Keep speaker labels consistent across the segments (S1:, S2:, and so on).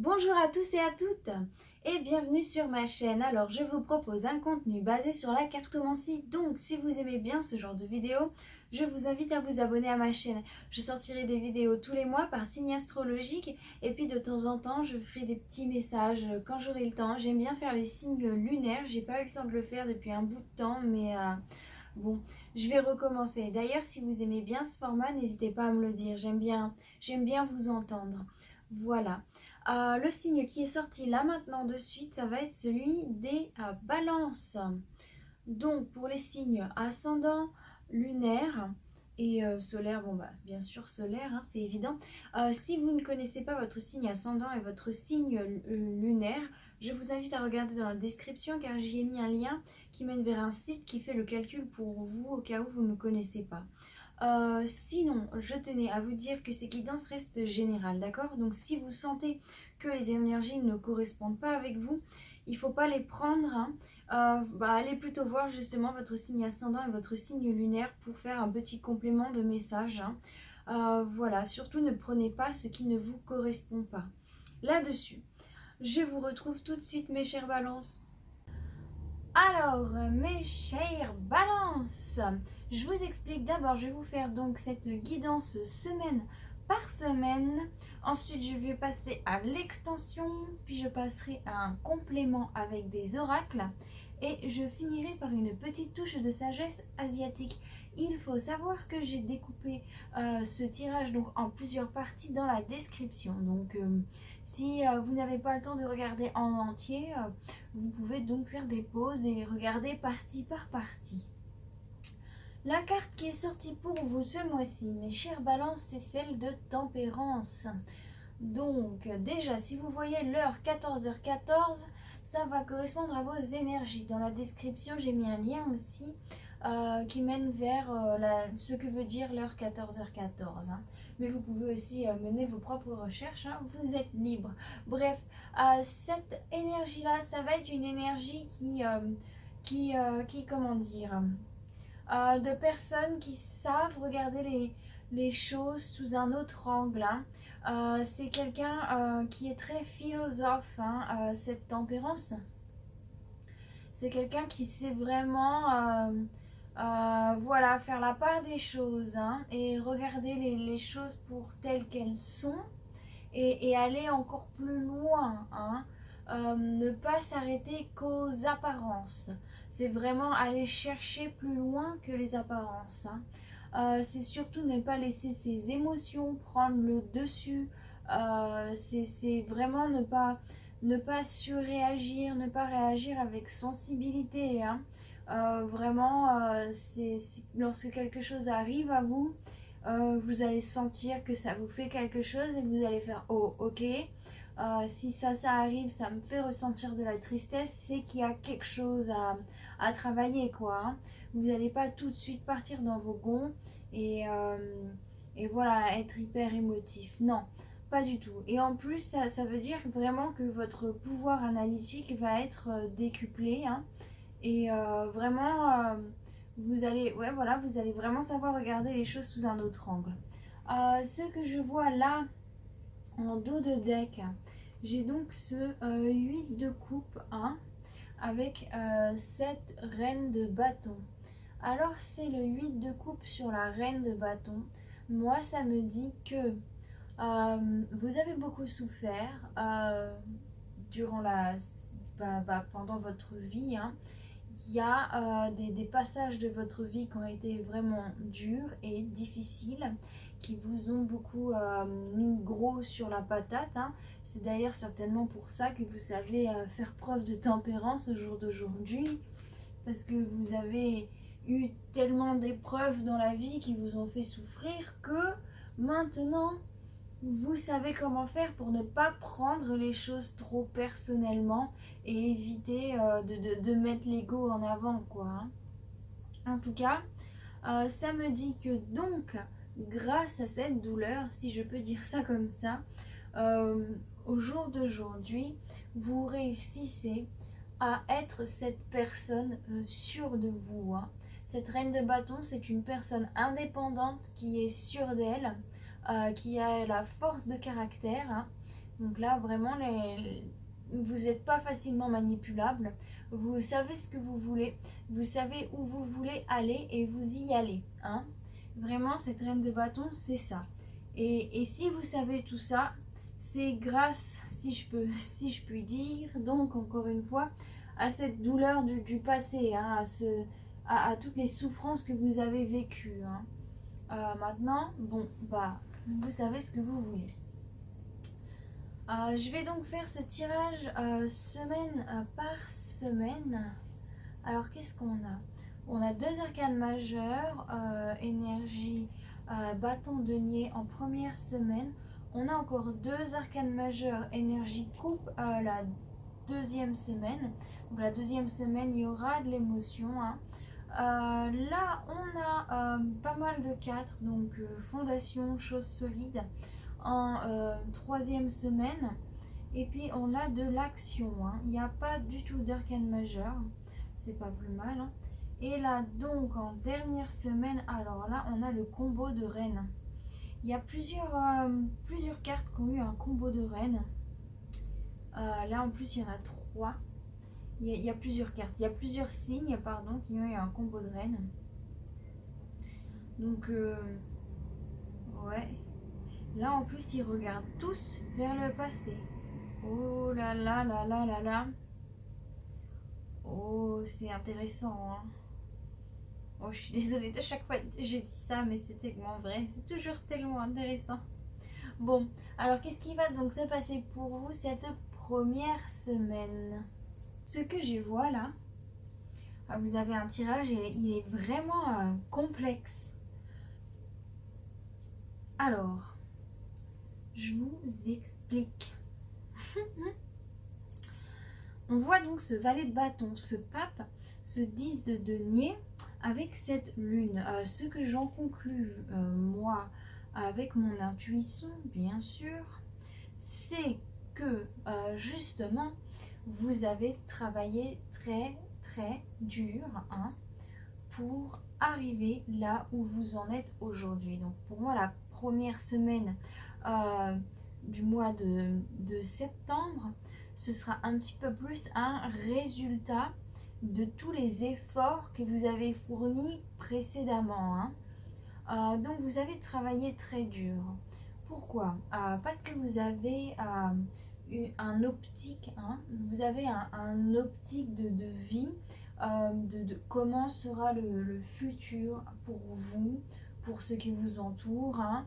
S1: Bonjour à tous et à toutes et bienvenue sur ma chaîne. Alors je vous propose un contenu basé sur la cartomancie. Donc si vous aimez bien ce genre de vidéos, je vous invite à vous abonner à ma chaîne. Je sortirai des vidéos tous les mois par signe astrologique et puis de temps en temps je ferai des petits messages quand j'aurai le temps. J'aime bien faire les signes lunaires, j'ai pas eu le temps de le faire depuis un bout de temps mais bon, je vais recommencer. D'ailleurs si vous aimez bien ce format, n'hésitez pas à me le dire, j'aime bien vous entendre. Voilà. Le signe qui est sorti là maintenant de suite, ça va être celui des balances. Donc pour les signes ascendant, lunaire et solaire, bon bah bien sûr solaire, hein, c'est évident. Si vous ne connaissez pas votre signe ascendant et votre signe lunaire, je vous invite à regarder dans la description car j'y ai mis un lien qui mène vers un site qui fait le calcul pour vous au cas où vous ne connaissez pas. Sinon, je tenais à vous dire que ces guidances restent générales, d'accord? Donc si vous sentez que les énergies ne correspondent pas avec vous, il ne faut pas les prendre, hein. Allez plutôt voir justement votre signe ascendant et votre signe lunaire pour faire un petit complément de message, hein. Voilà, surtout ne prenez pas ce qui ne vous correspond pas. Là-dessus, je vous retrouve tout de suite mes chères balances. Alors, mes chères balances, je vous explique d'abord, je vais vous faire donc cette guidance semaine par semaine. Ensuite, je vais passer à l'extension, puis je passerai à un complément avec des oracles. Et je finirai par une petite touche de sagesse asiatique. Il faut savoir que j'ai découpé ce tirage donc en plusieurs parties dans la description. Donc, si vous n'avez pas le temps de regarder en entier, vous pouvez donc faire des pauses et regarder partie par partie. La carte qui est sortie pour vous ce mois-ci, mes chères balances, c'est celle de tempérance. Donc déjà, si vous voyez l'heure 14h14, ça va correspondre à vos énergies. Dans la description, j'ai mis un lien aussi qui mène vers ce que veut dire l'heure 14h14. Hein. Mais vous pouvez aussi mener vos propres recherches, hein. Vous êtes libre. Bref, cette énergie-là, ça va être une énergie qui comment dire, de personnes qui savent regarder les choses sous un autre angle, hein. C'est quelqu'un qui est très philosophe, hein, cette tempérance. C'est quelqu'un qui sait vraiment voilà, faire la part des choses, hein, et regarder les choses pour telles qu'elles sont et aller encore plus loin, hein. Ne pas s'arrêter qu'aux apparences. C'est vraiment aller chercher plus loin que les apparences, hein. C'est surtout ne pas laisser ses émotions prendre le dessus. C'est vraiment ne pas surréagir, ne pas réagir avec sensibilité, hein. Vraiment, lorsque quelque chose arrive à vous, vous allez sentir que ça vous fait quelque chose et vous allez faire oh ok, si ça arrive, ça me fait ressentir de la tristesse, c'est qu'il y a quelque chose à travailler, quoi, hein. Vous n'allez pas tout de suite partir dans vos gonds et voilà, être hyper émotif, non, pas du tout. Et en plus ça veut dire vraiment que votre pouvoir analytique va être décuplé, hein. Et vraiment vous allez vraiment savoir regarder les choses sous un autre angle. Ce que je vois là en dos de deck, j'ai donc ce 8 de coupe, hein, avec cette reine de bâton. Alors c'est le 8 de coupe sur la reine de bâton. Moi ça me dit que vous avez beaucoup souffert durant pendant votre vie, hein. Il y a des passages de votre vie qui ont été vraiment durs et difficiles, qui vous ont beaucoup mis gros sur la patate, hein. C'est d'ailleurs certainement pour ça que vous savez faire preuve de tempérance au jour d'aujourd'hui, parce que vous avez eu tellement d'épreuves dans la vie qui vous ont fait souffrir que maintenant vous savez comment faire pour ne pas prendre les choses trop personnellement et éviter de mettre l'ego en avant, quoi, hein. En tout cas, ça me dit que donc, grâce à cette douleur, si je peux dire ça comme ça, au jour d'aujourd'hui, vous réussissez à être cette personne sûre de vous, hein. Cette reine de bâton, c'est une personne indépendante qui est sûre d'elle, qui a la force de caractère, hein, Donc là, vraiment, vous n'êtes pas facilement manipulable. Vous savez ce que vous voulez. Vous savez où vous voulez aller et vous y allez. Hein. Vraiment, cette reine de bâton, c'est ça. Et si vous savez tout ça, c'est grâce, si je puis dire, donc encore une fois, à cette douleur du passé, hein, à toutes les souffrances que vous avez vécues. Hein. Maintenant, bon, bah, vous savez ce que vous voulez. Je vais donc faire ce tirage semaine par semaine. Alors, qu'est-ce qu'on a? On a 2 arcanes majeures, énergie, bâton denier en première semaine. On a encore 2 arcanes majeures, énergie coupe, la deuxième semaine. Donc la deuxième semaine, il y aura de l'émotion. Hein. Là, on a pas mal de 4, donc fondation, choses solides en troisième semaine. Et puis on a de l'action. Hein. Il n'y a pas du tout d'arcane majeur. C'est pas plus mal. Hein. Et là, donc, en dernière semaine, alors là, on a le combo de reines. Il y a plusieurs cartes qui ont eu un combo de reines. Là, en plus, il y en a 3. Il y a plusieurs cartes. Il y a plusieurs signes, pardon, qui ont eu un combo de reines. Donc, ouais. Là, en plus, ils regardent tous vers le passé. Oh là là là là là là. Oh, c'est intéressant. Hein. Oh, je suis désolée de chaque fois que j'ai dit ça, mais c'est tellement vrai. C'est toujours tellement intéressant. Bon, alors qu'est-ce qui va donc se passer pour vous cette première semaine? Ce que je vois là, vous avez un tirage et il est vraiment complexe. Alors, je vous explique. On voit donc ce valet de bâton, ce pape, ce 10 de denier avec cette lune. Ce que j'en conclus, moi, avec mon intuition, bien sûr, c'est que justement, vous avez travaillé très très dur hein, pour arriver là où vous en êtes aujourd'hui. Donc pour moi, la première semaine du mois de septembre, ce sera un petit peu plus un résultat de tous les efforts que vous avez fournis précédemment. Hein. Donc vous avez travaillé très dur. Pourquoi? Parce que vous avez eu un optique, hein, vous avez un optique de vie, de comment sera le futur pour vous, pour ceux qui vous entourent, hein,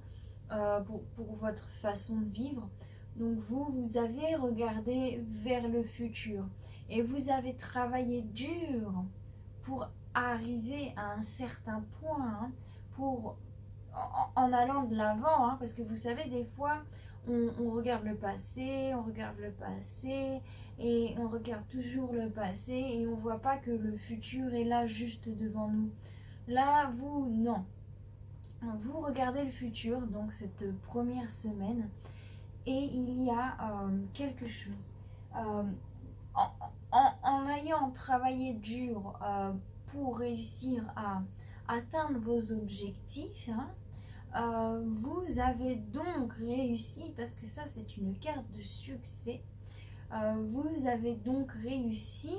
S1: pour votre façon de vivre. Donc vous avez regardé vers le futur et vous avez travaillé dur pour arriver à un certain point, hein, en allant de l'avant, hein, parce que vous savez, des fois, on regarde le passé et on regarde toujours le passé et on voit pas que le futur est là juste devant nous. Là, vous, non. Vous regardez le futur, donc cette première semaine, et il y a quelque chose. En ayant travaillé dur pour réussir à atteindre vos objectifs, hein, vous avez donc réussi, parce que ça c'est une carte de succès, vous avez donc réussi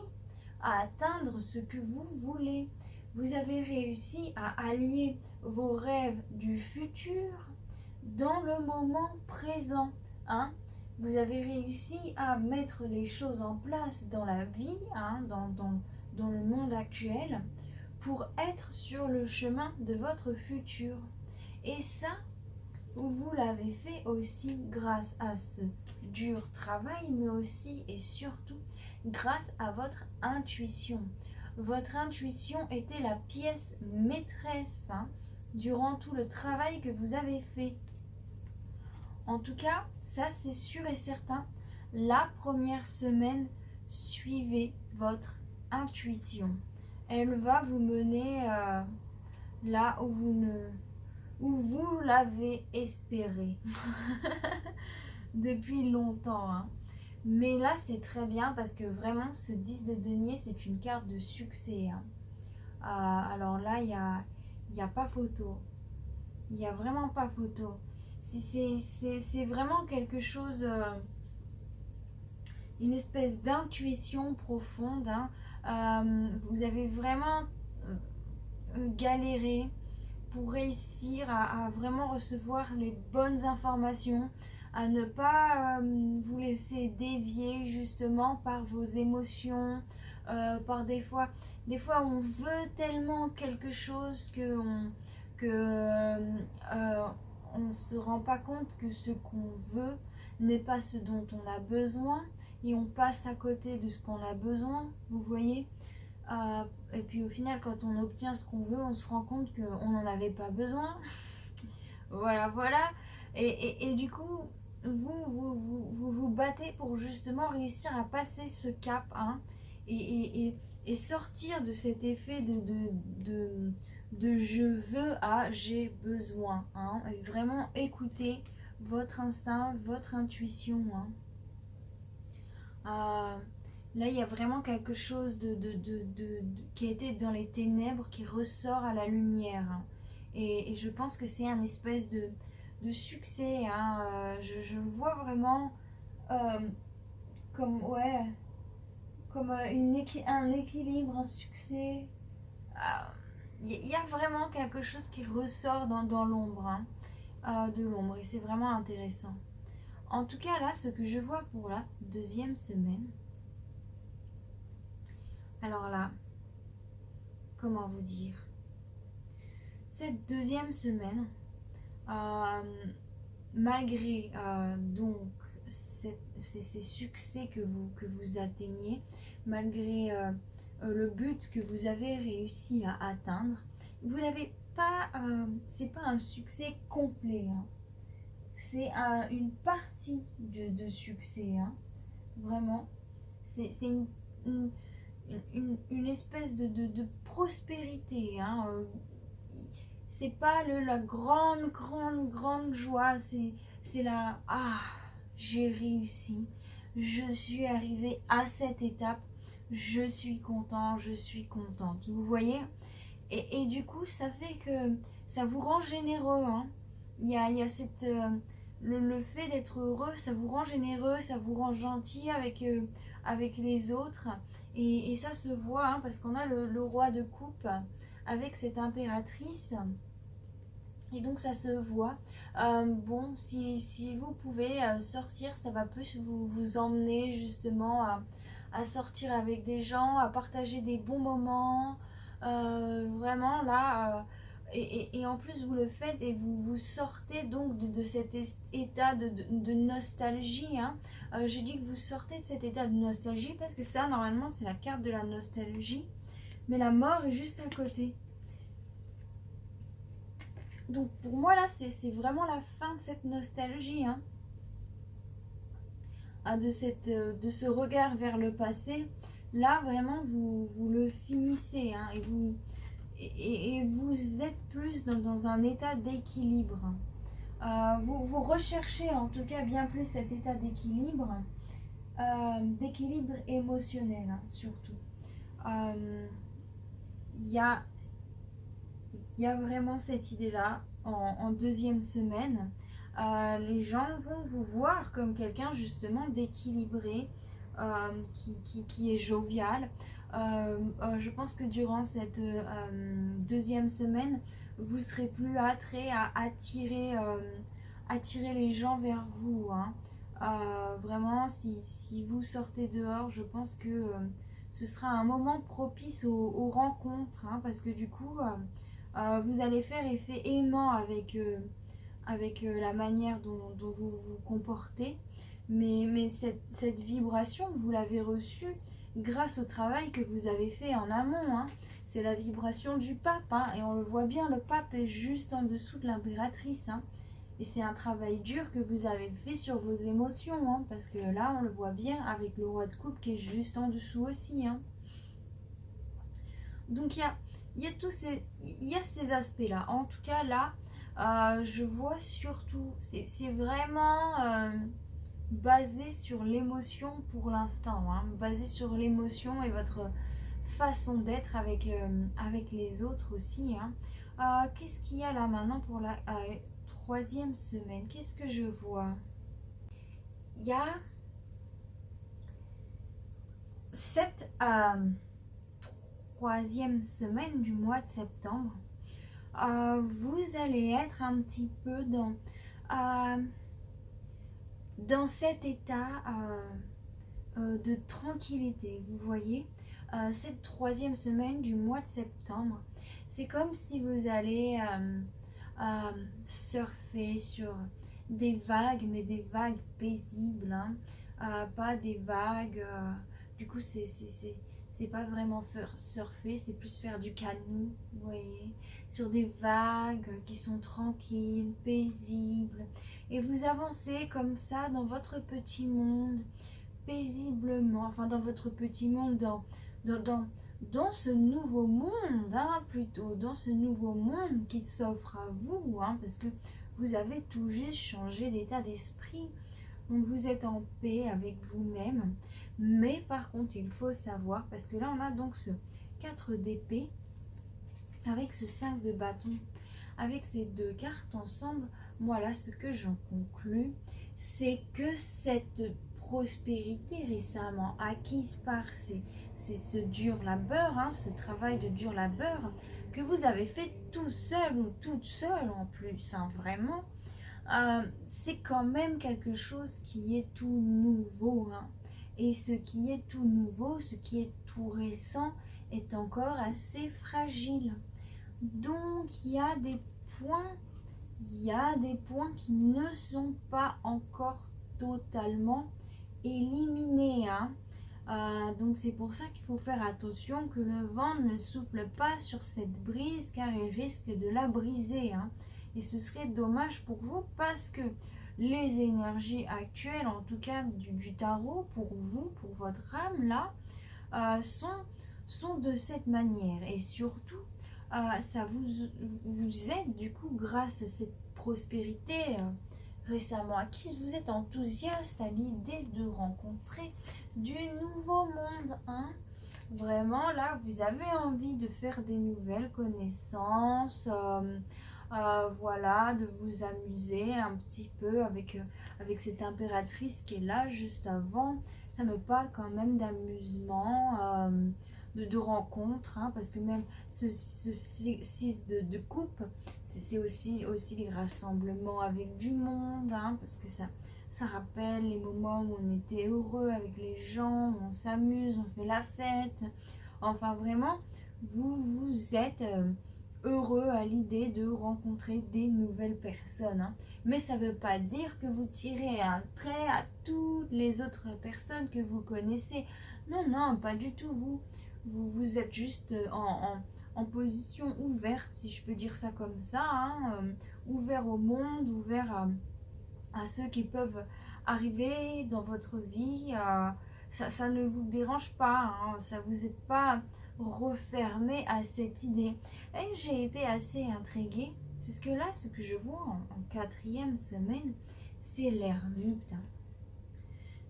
S1: à atteindre ce que vous voulez. Vous avez réussi à allier vos rêves du futur dans le moment présent. Hein. Vous avez réussi à mettre les choses en place dans la vie, hein, dans le monde actuel, pour être sur le chemin de votre futur. Et ça, vous l'avez fait aussi grâce à ce dur travail, mais aussi et surtout grâce à votre intuition. Votre intuition était la pièce maîtresse hein, durant tout le travail que vous avez fait. En tout cas, ça c'est sûr et certain. La première semaine, suivez votre intuition. Elle va vous mener là où vous l'avez espéré depuis longtemps. Hein. Mais là, c'est très bien parce que vraiment, ce 10 de denier, c'est une carte de succès. Hein. Alors là, il y a pas photo. Il n'y a vraiment pas photo. C'est vraiment quelque chose une espèce d'intuition profonde. Hein. Vous avez vraiment galéré pour réussir à vraiment recevoir les bonnes informations, à ne pas vous laisser dévier justement par vos émotions, par des fois on veut tellement quelque chose on ne se rend pas compte que ce qu'on veut n'est pas ce dont on a besoin et on passe à côté de ce qu'on a besoin, vous voyez. Et puis au final, quand on obtient ce qu'on veut, on se rend compte qu'on n'en avait pas besoin. Voilà. Et du coup, vous battez pour justement réussir à passer ce cap, hein, et sortir de cet effet de je veux à j'ai besoin, hein, et vraiment écouter votre instinct, votre intuition, hein. Là, il y a vraiment quelque chose qui était dans les ténèbres qui ressort à la lumière, hein. Et je pense que c'est un espèce de succès, hein. Je le vois vraiment euh, comme, ouais, comme un équilibre, un succès. Il y a vraiment quelque chose qui ressort dans l'ombre, hein, de l'ombre. Et c'est vraiment intéressant. En tout cas, là, ce que je vois pour la deuxième semaine. Alors là, comment vous dire? Cette deuxième semaine, malgré donc ces succès que vous atteignez, malgré le but que vous avez réussi à atteindre, vous n'avez pas, c'est pas un succès complet, hein. C'est une partie de succès, hein. Vraiment, c'est une espèce de prospérité, hein. C'est pas la grande joie, c'est la j'ai réussi, je suis arrivée à cette étape, je suis content, je suis contente, vous voyez. Et du coup, ça fait que ça vous rend généreux, hein. Il y a cette le fait d'être heureux, ça vous rend généreux, ça vous rend gentil avec les autres. Et ça se voit, hein, parce qu'on a le roi de coupe avec cette impératrice. Et donc ça se voit. Bon, si vous pouvez sortir, ça va plus vous emmener justement à sortir avec des gens, à partager des bons moments. Vraiment là, et en plus vous le faites et vous sortez donc de cet état de nostalgie, hein. J'ai dit que vous sortez de cet état de nostalgie parce que ça, normalement, c'est la carte de la nostalgie. Mais la mort est juste à côté. Donc pour moi là, c'est vraiment la fin de cette nostalgie, hein. De ce regard vers le passé. Là vraiment vous le finissez, hein, et vous êtes plus dans un état d'équilibre. Vous recherchez en tout cas bien plus cet état d'équilibre émotionnel, hein, surtout. Il y a vraiment cette idée-là en deuxième semaine. Les gens vont vous voir comme quelqu'un justement d'équilibré, qui est jovial. Je pense que durant cette deuxième semaine, vous serez plus attrait à attirer les gens vers vous, hein. Vraiment, si vous sortez dehors, je pense que ce sera un moment propice aux rencontres, hein, parce que du coup, vous allez faire effet aimant avec la manière dont vous vous comportez. Mais cette vibration, vous l'avez reçue grâce au travail que vous avez fait en amont, hein. C'est la vibration du pape, hein, et on le voit bien, le pape est juste en dessous de l'impératrice, hein. Et c'est un travail dur que vous avez fait sur vos émotions, hein, parce que là, on le voit bien avec le roi de coupe qui est juste en dessous aussi, hein. Donc il y a ces aspects-là. En tout cas, là, je vois surtout, c'est vraiment basé sur l'émotion pour l'instant, hein, basé sur l'émotion et votre façon d'être avec les autres aussi, hein. Qu'est-ce qu'il y a là maintenant pour la troisième semaine? Qu'est-ce que je vois? Il y a cette troisième semaine du mois de septembre, vous allez être un petit peu dans cet état de tranquillité. Vous voyez, cette troisième semaine du mois de septembre, c'est comme si vous allez surfer sur des vagues, mais des vagues paisibles, hein. Pas des vagues, du coup c'est pas vraiment surfer, c'est plus faire du canot, vous voyez, sur des vagues qui sont tranquilles, paisibles, et vous avancez comme ça dans votre petit monde, paisiblement, enfin dans votre petit monde, dans ce nouveau monde, hein, plutôt, dans ce nouveau monde qui s'offre à vous, hein, parce que vous avez tout juste changé d'état d'esprit, donc vous êtes en paix avec vous-même, mais par contre il faut savoir, parce que là on a donc ce 4 d'épée, avec ce 5 de bâton, avec ces deux cartes ensemble, moi là ce que j'en conclus, c'est que cette prospérité récemment acquise par ce dur labeur, hein, ce travail de dur labeur que vous avez fait tout seul ou toute seule en plus, hein, vraiment, c'est quand même quelque chose qui est tout nouveau, hein. Et ce qui est tout nouveau, ce qui est tout récent est encore assez fragile. Donc il y a des points qui ne sont pas encore totalement éliminés, hein. Donc c'est pour ça qu'il faut faire attention que le vent ne souffle pas sur cette brise, car il risque de la briser, hein. Et ce serait dommage pour vous, parce que les énergies actuelles, en tout cas du tarot, pour vous, pour votre âme là, sont de cette manière. Et surtout, ça vous aide du coup, grâce à cette prospérité récemment acquise, vous êtes enthousiaste à l'idée de rencontrer du nouveau monde, hein. Vraiment là, vous avez envie de faire des nouvelles connaissances, voilà, de vous amuser un petit peu avec cette impératrice qui est là juste avant. Ça me parle quand même d'amusement, de rencontres, hein, parce que même ce 6 de coupe, c'est aussi les rassemblements avec du monde, hein, parce que ça rappelle les moments où on était heureux avec les gens, où on s'amuse, on fait la fête. Enfin vraiment, vous êtes heureux à l'idée de rencontrer des nouvelles personnes, hein. Mais ça ne veut pas dire que vous tirez un trait à toutes les autres personnes que vous connaissez. Non, non, pas du tout. Vous êtes juste en position ouverte, si je peux dire ça comme ça, hein, ouvert au monde, ouvert à ceux qui peuvent arriver dans votre vie. Ça ne vous dérange pas, hein, ça vous est pas refermé à cette idée. Et j'ai été assez intriguée, puisque là, ce que je vois en quatrième semaine, c'est l'ermite.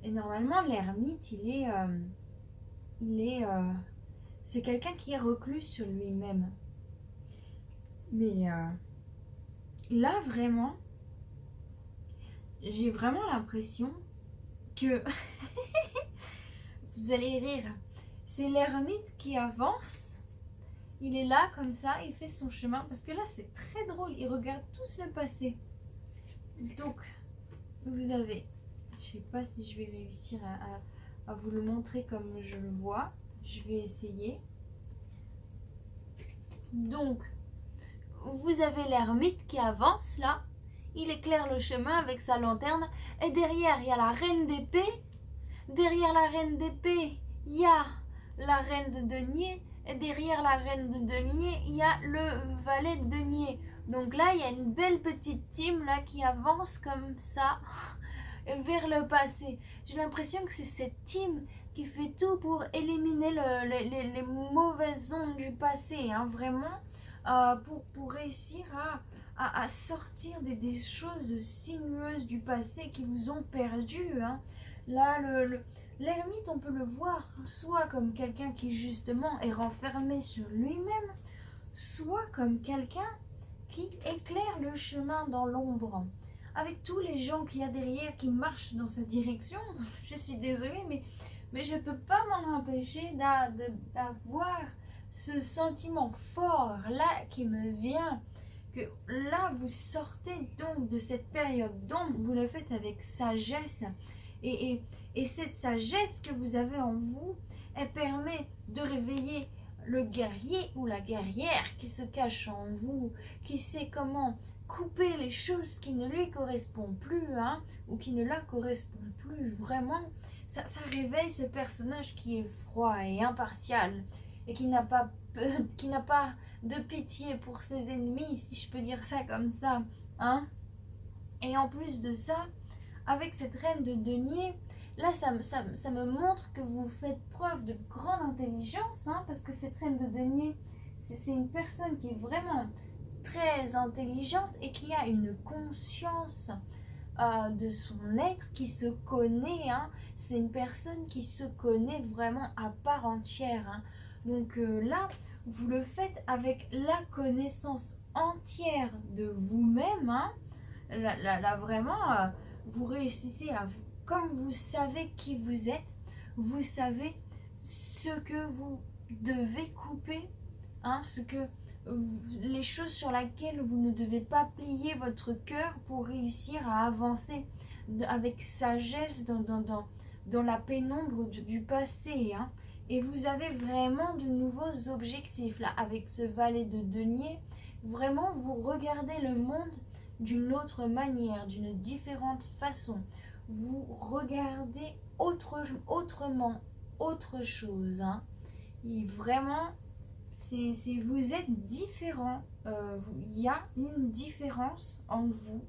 S1: Et normalement, l'ermite, c'est quelqu'un qui est reclus sur lui-même. Mais là, vraiment, j'ai vraiment l'impression que vous allez rire. C'est l'ermite qui avance. Il est là comme ça, il fait son chemin. Parce que là, c'est très drôle. Il regarde tous le passé. Donc, vous avez... Je sais pas si je vais réussir à vous le montrer comme je le vois. Je vais essayer. Donc, vous avez l'ermite qui avance là. Il éclaire le chemin avec sa lanterne. Et derrière, il y a la reine d'épée. Derrière la reine d'épée, il y a la reine de denier. Et derrière la reine de denier, il y a le valet de denier. Donc là, il y a une belle petite team là qui avance comme ça vers le passé. J'ai l'impression que c'est cette team qui fait tout pour éliminer les mauvaises ondes du passé, hein, vraiment, pour réussir à sortir des choses sinueuses du passé qui vous ont perdu, hein. Là, l'ermite, on peut le voir soit comme quelqu'un qui justement est renfermé sur lui-même, soit comme quelqu'un qui éclaire le chemin dans l'ombre. avec tous les gens qu'il y a derrière qui marchent dans sa direction. Je suis désolée, mais je ne peux pas m'en empêcher d'avoir ce sentiment fort là qui me vient, que là vous sortez donc de cette période d'ombre, vous le faites avec sagesse, et cette sagesse que vous avez en vous, elle permet de réveiller le guerrier ou la guerrière qui se cache en vous, qui sait comment couper les choses qui ne lui correspondent plus, hein, ou qui ne la correspondent plus. Vraiment, ça réveille ce personnage qui est froid et impartial et qui n'a pas de pitié pour ses ennemis, si je peux dire ça comme ça, hein. Et en plus de ça, avec cette reine de denier, là ça me montre que vous faites preuve de grande intelligence, hein, parce que cette reine de denier, c'est une personne qui est vraiment très intelligente et qui a une conscience de son être, qui se connaît, hein. C'est une personne qui se connaît vraiment à part entière, hein. Donc là, vous le faites avec la connaissance entière de vous-même, hein. Là vraiment, vous réussissez à, comme vous savez qui vous êtes, vous savez ce que vous devez couper, hein, les choses sur lesquelles vous ne devez pas plier votre cœur pour réussir à avancer avec sagesse dans la pénombre du passé, hein. Et vous avez vraiment de nouveaux objectifs là avec ce valet de denier. Vraiment, vous regardez le monde d'une autre manière, d'une différente façon. Vous regardez autrement, autre chose, hein. Et vraiment, vous êtes différent. Il y a une différence en vous.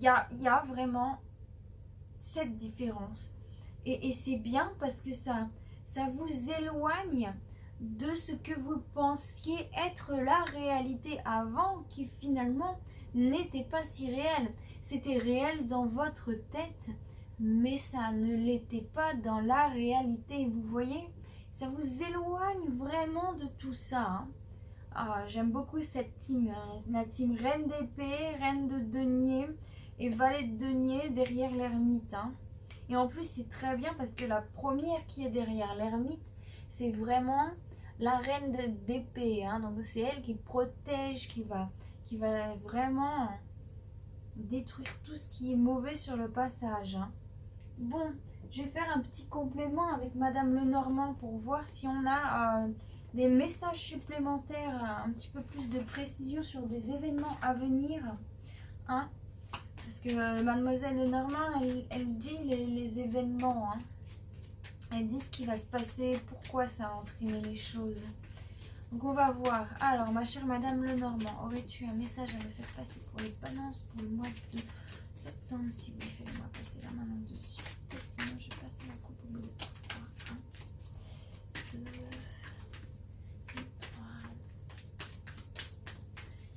S1: Il y a vraiment cette différence. Et c'est bien parce que ça vous éloigne de ce que vous pensiez être la réalité avant, qui finalement n'était pas si réel. C'était réel dans votre tête, mais ça ne l'était pas dans la réalité. Vous voyez, ça vous éloigne vraiment de tout ça, hein. Ah, j'aime beaucoup cette team, hein. La team reine d'épée, reine de denier et valet de denier derrière l'ermite, hein. Et en plus, c'est très bien parce que la première qui est derrière l'ermite, c'est vraiment la reine d'épée, hein. Donc c'est elle qui protège, qui va vraiment détruire tout ce qui est mauvais sur le passage, hein. Bon, je vais faire un petit complément avec Madame Lenormand pour voir si on a des messages supplémentaires, un petit peu plus de précision sur des événements à venir, hein. Parce que Mademoiselle Lenormand, elle dit les événements, hein. Elle dit ce qui va se passer, pourquoi ça a entraîné les choses. Donc on va voir. Alors, ma chère Madame Lenormand, aurais-tu un message à me faire passer pour les balances pour le mois de septembre, s'il vous plaît? Faites-moi passer la main dessus. Sinon, je passe la coupe au bout de 3. 1, 2, 3.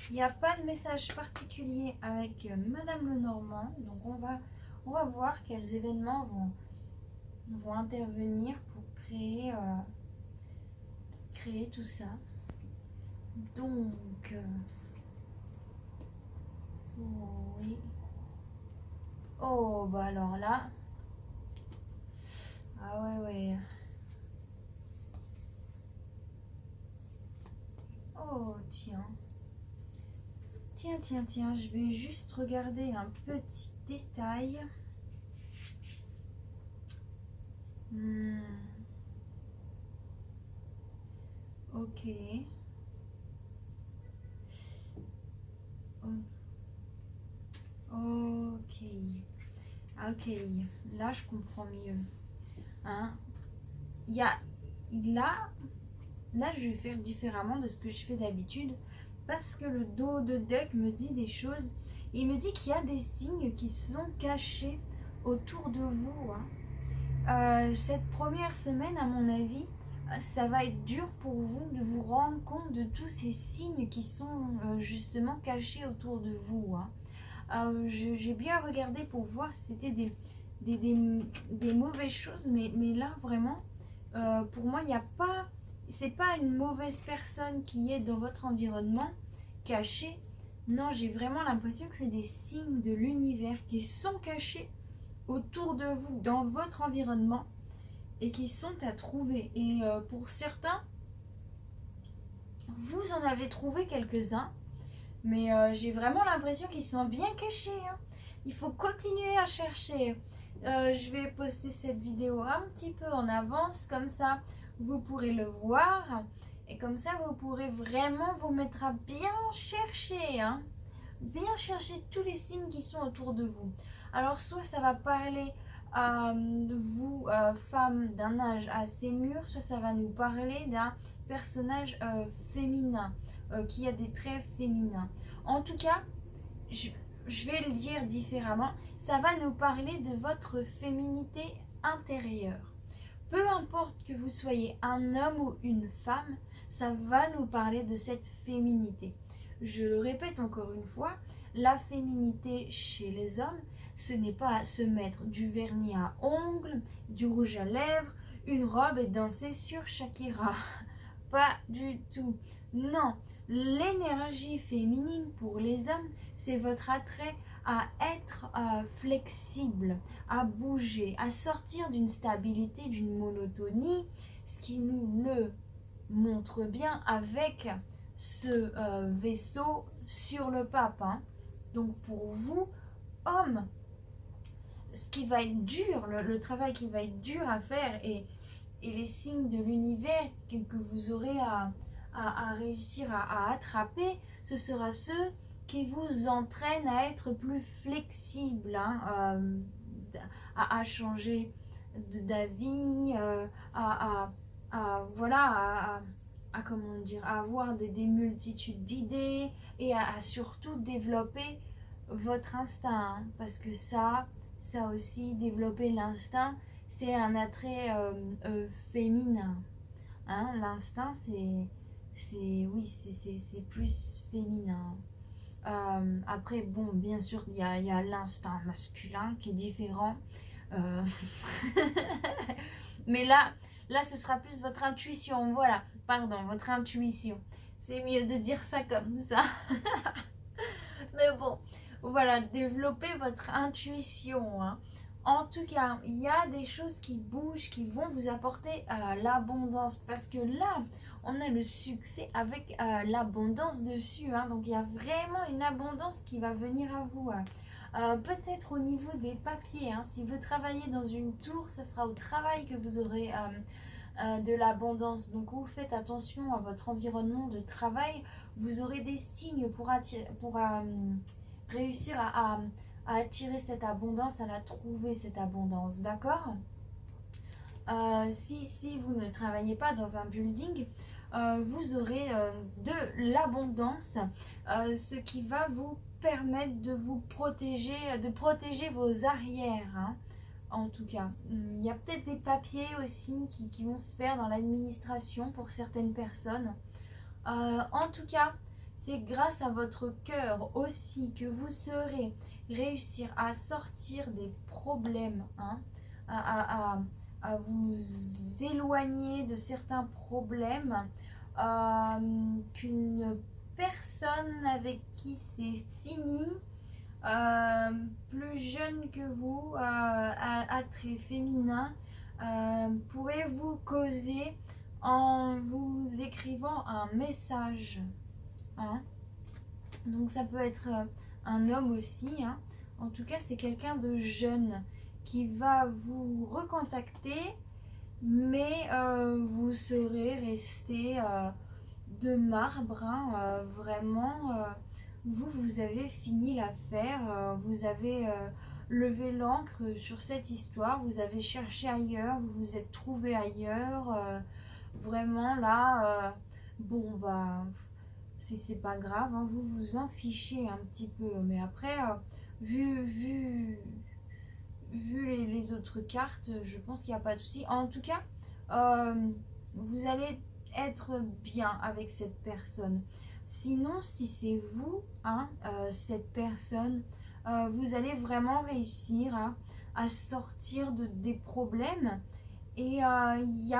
S1: Il n'y a pas de message particulier avec Madame Lenormand. Donc on va voir quels événements vont intervenir pour créer tout ça. Donc oui. Oh bah alors là, ah ouais. Oh tiens, je vais juste regarder un petit détail. Ok. Ok, là je comprends mieux, hein. Là je vais faire différemment de ce que je fais d'habitude, parce que le dos de deck me dit des choses. Il me dit qu'il y a des signes qui sont cachés autour de vous, hein. Cette première semaine, à mon avis, ça va être dur pour vous de vous rendre compte de tous ces signes qui sont justement cachés autour de vous, hein. J'ai bien regardé pour voir si c'était des mauvaises choses, mais là vraiment, pour moi, il n'y a pas... c'est pas une mauvaise personne qui est dans votre environnement cachée. Non, j'ai vraiment l'impression que c'est des signes de l'univers qui sont cachés autour de vous, dans votre environnement, et qui sont à trouver. Et pour certains, vous en avez trouvé quelques-uns, mais j'ai vraiment l'impression qu'ils sont bien cachés, hein. Il faut continuer à chercher. Je vais poster cette vidéo un petit peu en avance, comme ça vous pourrez le voir. Et comme ça vous pourrez vraiment vous mettre à bien chercher, hein. Bien chercher tous les signes qui sont autour de vous. Alors soit ça va parler de vous, femme d'un âge assez mûr, soit ça va nous parler d'un personnage féminin, qui a des traits féminins. En tout cas, je vais le dire différemment, ça va nous parler de votre féminité intérieure. Peu importe que vous soyez un homme ou une femme, ça va nous parler de cette féminité. Je le répète encore une fois, la féminité chez les hommes, ce n'est pas se mettre du vernis à ongles, du rouge à lèvres, une robe et danser sur Shakira. Pas du tout. Non, l'énergie féminine pour les hommes, c'est votre attrait à être flexible, à bouger, à sortir d'une stabilité, d'une monotonie, ce qui nous le montre bien avec ce vaisseau sur le pape, hein. Donc pour vous, hommes, ce qui va être dur, le travail qui va être dur à faire et les signes de l'univers que vous aurez à réussir à attraper, ce sera ceux qui vous entraînent à être plus flexible, hein, à changer d'avis, voilà, comment dire, à avoir des multitudes d'idées et à surtout développer votre instinct, hein, parce que ça aussi, développer l'instinct, c'est un attrait féminin, hein. L'instinct, c'est plus féminin. Après, bon, bien sûr, il y a l'instinct masculin qui est différent. Mais là, ce sera plus votre intuition. Voilà, pardon, votre intuition. C'est mieux de dire ça comme ça. Mais bon, voilà, développez votre intuition, hein. En tout cas, il y a des choses qui bougent, qui vont vous apporter l'abondance. Parce que là, on a le succès avec l'abondance dessus, hein. Donc, il y a vraiment une abondance qui va venir à vous, hein. Peut-être au niveau des papiers, hein. Si vous travaillez dans une tour, ce sera au travail que vous aurez de l'abondance. Donc, vous faites attention à votre environnement de travail. Vous aurez des signes pour réussir à attirer cette abondance, à la trouver cette abondance, d'accord? Si vous ne travaillez pas dans un building, vous aurez de l'abondance, ce qui va vous permettre de vous protéger, de protéger vos arrières, hein. En tout cas, il y a peut-être des papiers aussi qui vont se faire dans l'administration pour certaines personnes. En tout cas, c'est grâce à votre cœur aussi que vous saurez réussir à sortir des problèmes, hein, à vous éloigner de certains problèmes qu'une personne avec qui c'est fini, plus jeune que vous, attrait féminin, pourrait vous causer en vous écrivant un message, hein. Donc ça peut être un homme aussi, hein. En tout cas, c'est quelqu'un de jeune qui va vous recontacter, mais vous serez resté de marbre, hein, vraiment. Vous avez fini l'affaire, vous avez levé l'ancre sur cette histoire, vous avez cherché ailleurs, vous vous êtes trouvé ailleurs. Vraiment là, bon bah, c'est pas grave, hein, vous vous en fichez un petit peu. Mais après, vu les autres cartes, je pense qu'il n'y a pas de souci. En tout cas, vous allez être bien avec cette personne. Sinon, si c'est vous, hein, cette personne, vous allez vraiment réussir à sortir des problèmes Et il y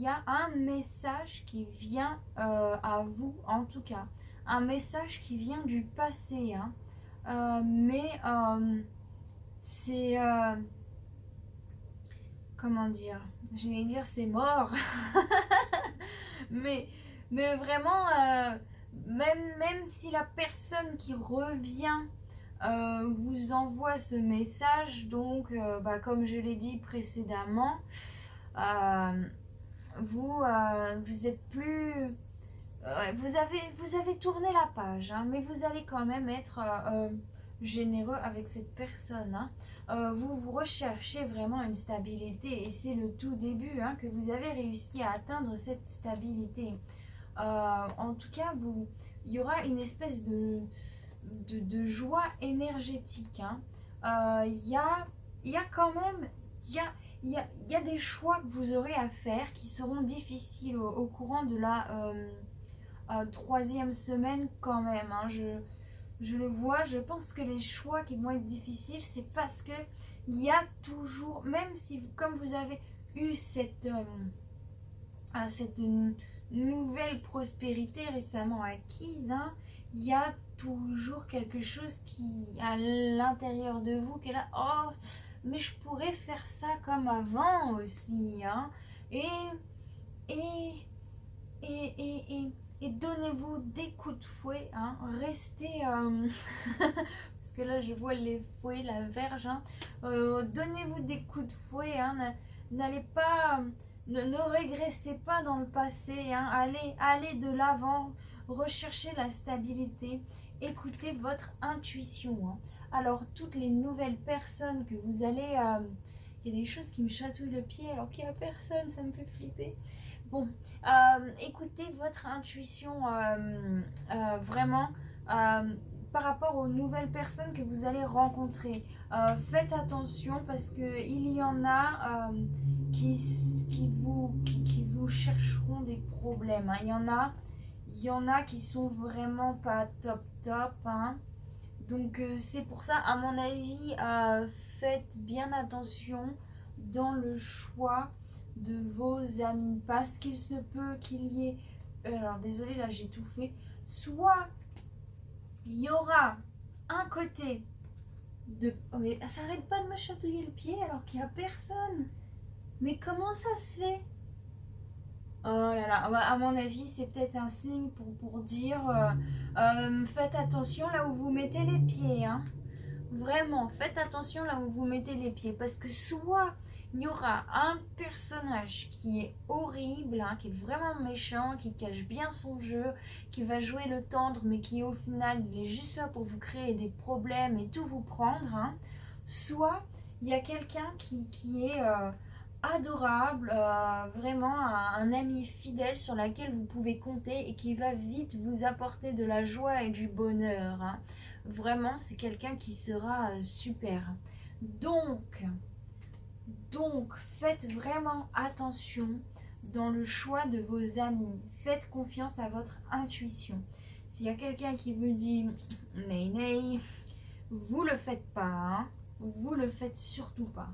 S1: a un message qui vient à vous, en tout cas. Un message qui vient du passé. Hein. Mais c'est... comment dire? J'allais dire c'est mort. mais, mais vraiment, même si la personne qui revient vous envoie ce message, donc comme je l'ai dit précédemment, vous êtes plus... vous avez tourné la page, hein, mais vous allez quand même être généreux avec cette personne. Hein. Vous recherchez vraiment une stabilité et c'est le tout début hein, que vous avez réussi à atteindre cette stabilité. En tout cas, il y aura une espèce de joie énergétique. Hein. Il y a quand même... Il y a des choix que vous aurez à faire qui seront difficiles au courant de la troisième semaine quand même. Hein. Je le vois, je pense que les choix qui vont être difficiles, c'est parce que il y a toujours, même si comme vous avez eu cette nouvelle prospérité récemment acquise, hein, il y a toujours quelque chose qui à l'intérieur de vous qui est là, oh mais je pourrais faire ça comme avant aussi, hein. Et, et, et donnez-vous des coups de fouet, hein. Restez, parce que là je vois les fouets, la verge, hein. Donnez-vous des coups de fouet, hein. N'allez pas, ne régressez pas dans le passé, hein. Allez de l'avant, recherchez la stabilité, écoutez votre intuition, hein. Alors toutes les nouvelles personnes que vous allez... il y a des choses qui me chatouillent le pied alors qu'il n'y a personne, ça me fait flipper. Bon, écoutez votre intuition vraiment par rapport aux nouvelles personnes que vous allez rencontrer. Faites attention parce qu'il y en a qui vous chercheront des problèmes. Hein. Il y en a qui sont vraiment pas top top. Hein. Donc c'est pour ça, à mon avis, faites bien attention dans le choix de vos amis. Parce qu'il se peut qu'il y ait... alors désolé, là j'ai tout fait. Soit il y aura un côté de... oh, mais ça arrête pas de me chatouiller le pied alors qu'il n'y a personne. Mais comment ça se fait? Oh là là, à mon avis, c'est peut-être un signe pour dire faites attention là où vous mettez les pieds. Hein. Vraiment, faites attention là où vous mettez les pieds. Parce que soit il y aura un personnage qui est horrible, hein, qui est vraiment méchant, qui cache bien son jeu, qui va jouer le tendre, mais qui au final, il est juste là pour vous créer des problèmes et tout vous prendre. Hein. Soit il y a quelqu'un qui est... adorable, vraiment un ami fidèle sur laquelle vous pouvez compter et qui va vite vous apporter de la joie et du bonheur. Hein. Vraiment, c'est quelqu'un qui sera super. Donc, faites vraiment attention dans le choix de vos amis. Faites confiance à votre intuition. S'il y a quelqu'un qui vous dit « Nay, vous le faites pas. Hein. Vous le faites surtout pas. »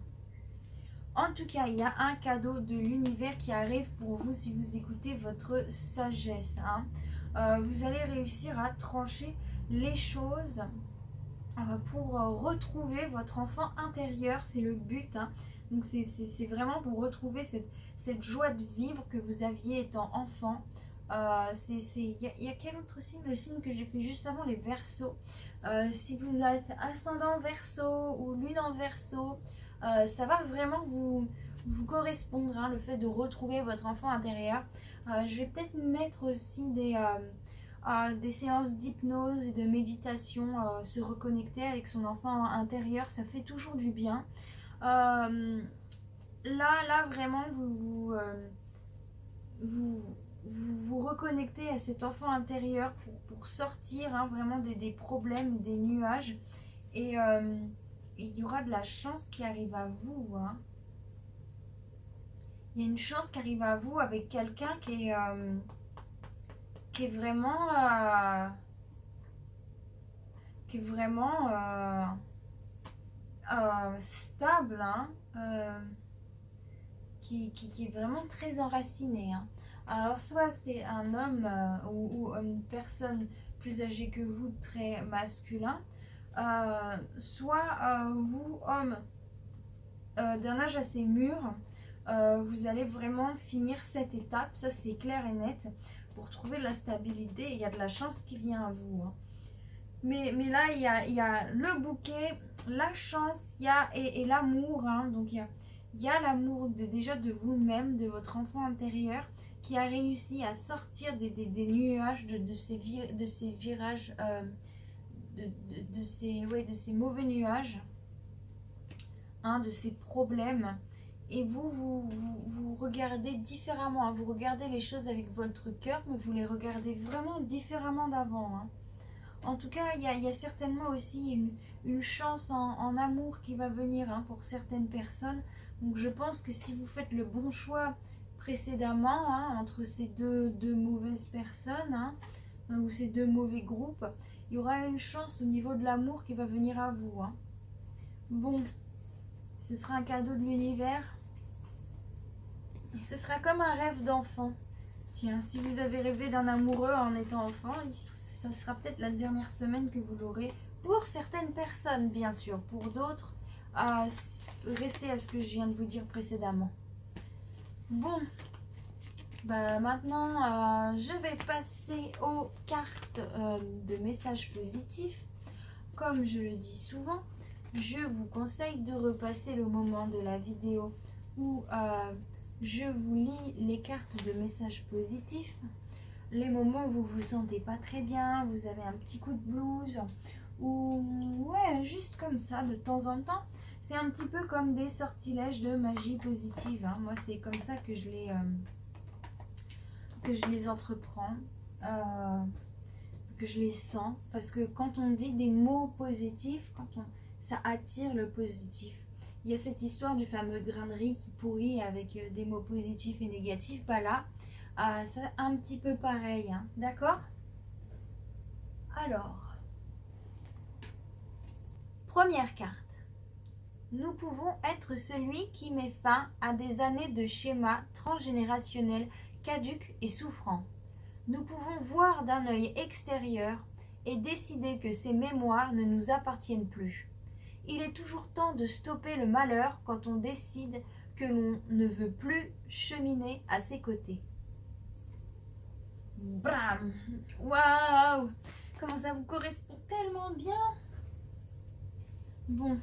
S1: En tout cas, il y a un cadeau de l'univers qui arrive pour vous si vous écoutez votre sagesse. Hein. Vous allez réussir à trancher les choses pour retrouver votre enfant intérieur. C'est le but. Hein. Donc c'est vraiment pour retrouver cette joie de vivre que vous aviez étant enfant. Il y a quel autre signe? Le signe que j'ai fait juste avant, les Verseaux. Si vous êtes ascendant Verseau ou lune en Verseau, ça va vraiment vous correspondre, hein, le fait de retrouver votre enfant intérieur. Je vais peut-être mettre aussi des séances d'hypnose et de méditation, se reconnecter avec son enfant intérieur, ça fait toujours du bien. Là vraiment, vous reconnectez à cet enfant intérieur pour sortir hein, vraiment des problèmes, des nuages. Et il y aura de la chance qui arrive à vous. Hein. Il y a une chance qui arrive à vous avec quelqu'un qui est vraiment stable. Hein. qui est vraiment très enraciné, hein. Alors soit c'est un homme ou une personne plus âgée que vous, très masculin, soit vous, homme d'un âge assez mûr, vous allez vraiment finir cette étape, ça c'est clair et net. Pour trouver de la stabilité, il y a de la chance qui vient à vous, hein. Mais là, il y a le bouquet, la chance, et l'amour, hein. Donc il y a l'amour déjà de vous-même, de votre enfant intérieur, qui a réussi à sortir des nuages, de ces virages, de ces mauvais nuages, hein, de ces problèmes. Et vous regardez différemment, hein. Vous regardez les choses avec votre cœur, mais vous les regardez vraiment différemment d'avant, hein. En tout cas, il y a certainement aussi une chance en amour qui va venir, hein, pour certaines personnes. Donc je pense que si vous faites le bon choix précédemment, hein, entre ces deux mauvaises personnes, hein, ou ces deux mauvais groupes, il y aura une chance au niveau de l'amour qui va venir à vous, hein. Bon, ce sera un cadeau de l'univers. Ce sera comme un rêve d'enfant. Tiens, si vous avez rêvé d'un amoureux en étant enfant, ça sera peut-être la dernière semaine que vous l'aurez. Pour certaines personnes, bien sûr. Pour d'autres, restez à ce que je viens de vous dire précédemment. Bon, bah maintenant, je vais passer aux cartes de messages positifs. Comme je le dis souvent, je vous conseille de repasser le moment de la vidéo où je vous lis les cartes de messages positifs. Les moments où vous vous sentez pas très bien, vous avez un petit coup de blues, ou ouais, juste comme ça de temps en temps. C'est un petit peu comme des sortilèges de magie positive, hein. Moi, c'est comme ça que je les entreprends, que je les sens. Parce que quand on dit des mots positifs, ça attire le positif. Il y a cette histoire du fameux grain de riz qui pourrit avec des mots positifs et négatifs. Bah là, c'est un petit peu pareil, hein. D'accord? Alors, première carte. Nous pouvons être celui qui met fin à des années de schémas transgénérationnels caducs et souffrants. Nous pouvons voir d'un œil extérieur et décider que ces mémoires ne nous appartiennent plus. Il est toujours temps de stopper le malheur quand on décide que l'on ne veut plus cheminer à ses côtés. Bram! Waouh! Comment ça vous correspond tellement bien! Bon.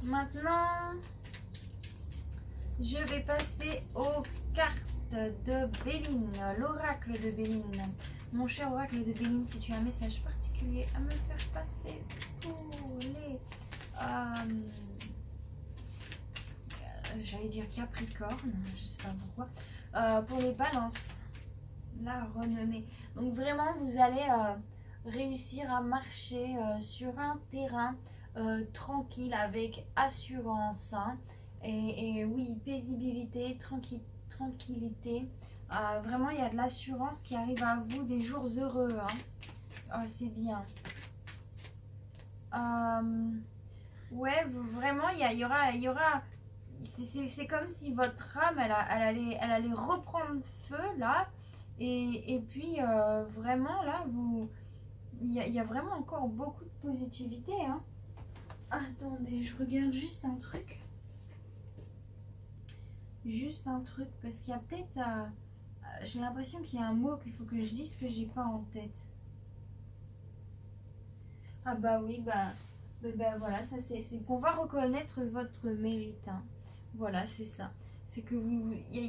S1: Maintenant, je vais passer aux cartes de Béline, l'oracle de Béline. Mon cher oracle de Béline, si tu as un message particulier à me faire passer pour les... j'allais dire Capricorne, je sais pas pourquoi. Pour les balances, la renommée. Donc vraiment, vous allez réussir à marcher sur un terrain tranquille, avec assurance, hein, et oui, paisibilité, tranquillité. Vraiment, il y a de l'assurance qui arrive à vous, des jours heureux, hein. Oh, c'est bien. Ouais, vraiment, il y aura c'est comme si votre âme, elle allait reprendre feu, là. Et puis, vraiment, là, il y a vraiment encore beaucoup de positivité, hein. Attendez, je regarde juste un truc. Juste un truc, parce qu'il y a peut-être... j'ai l'impression qu'il y a un mot qu'il faut que je dise que j'ai pas en tête. Ah bah oui, bah voilà, ça c'est qu'on va reconnaître votre mérite, hein. Voilà, c'est ça. C'est que il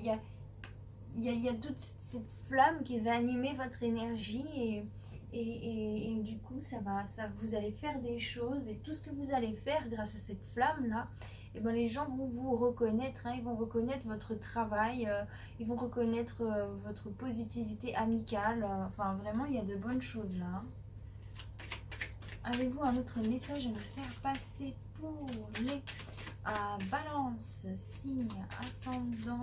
S1: y a toute cette flamme qui va animer votre énergie, et du coup vous allez faire des choses, et tout ce que vous allez faire grâce à cette flamme là, et ben les gens vont vous reconnaître, hein. Ils vont reconnaître votre travail, ils vont reconnaître votre positivité amicale, enfin vraiment il y a de bonnes choses là, hein. Avez-vous un autre message à me faire passer pour les Balance, signe ascendant,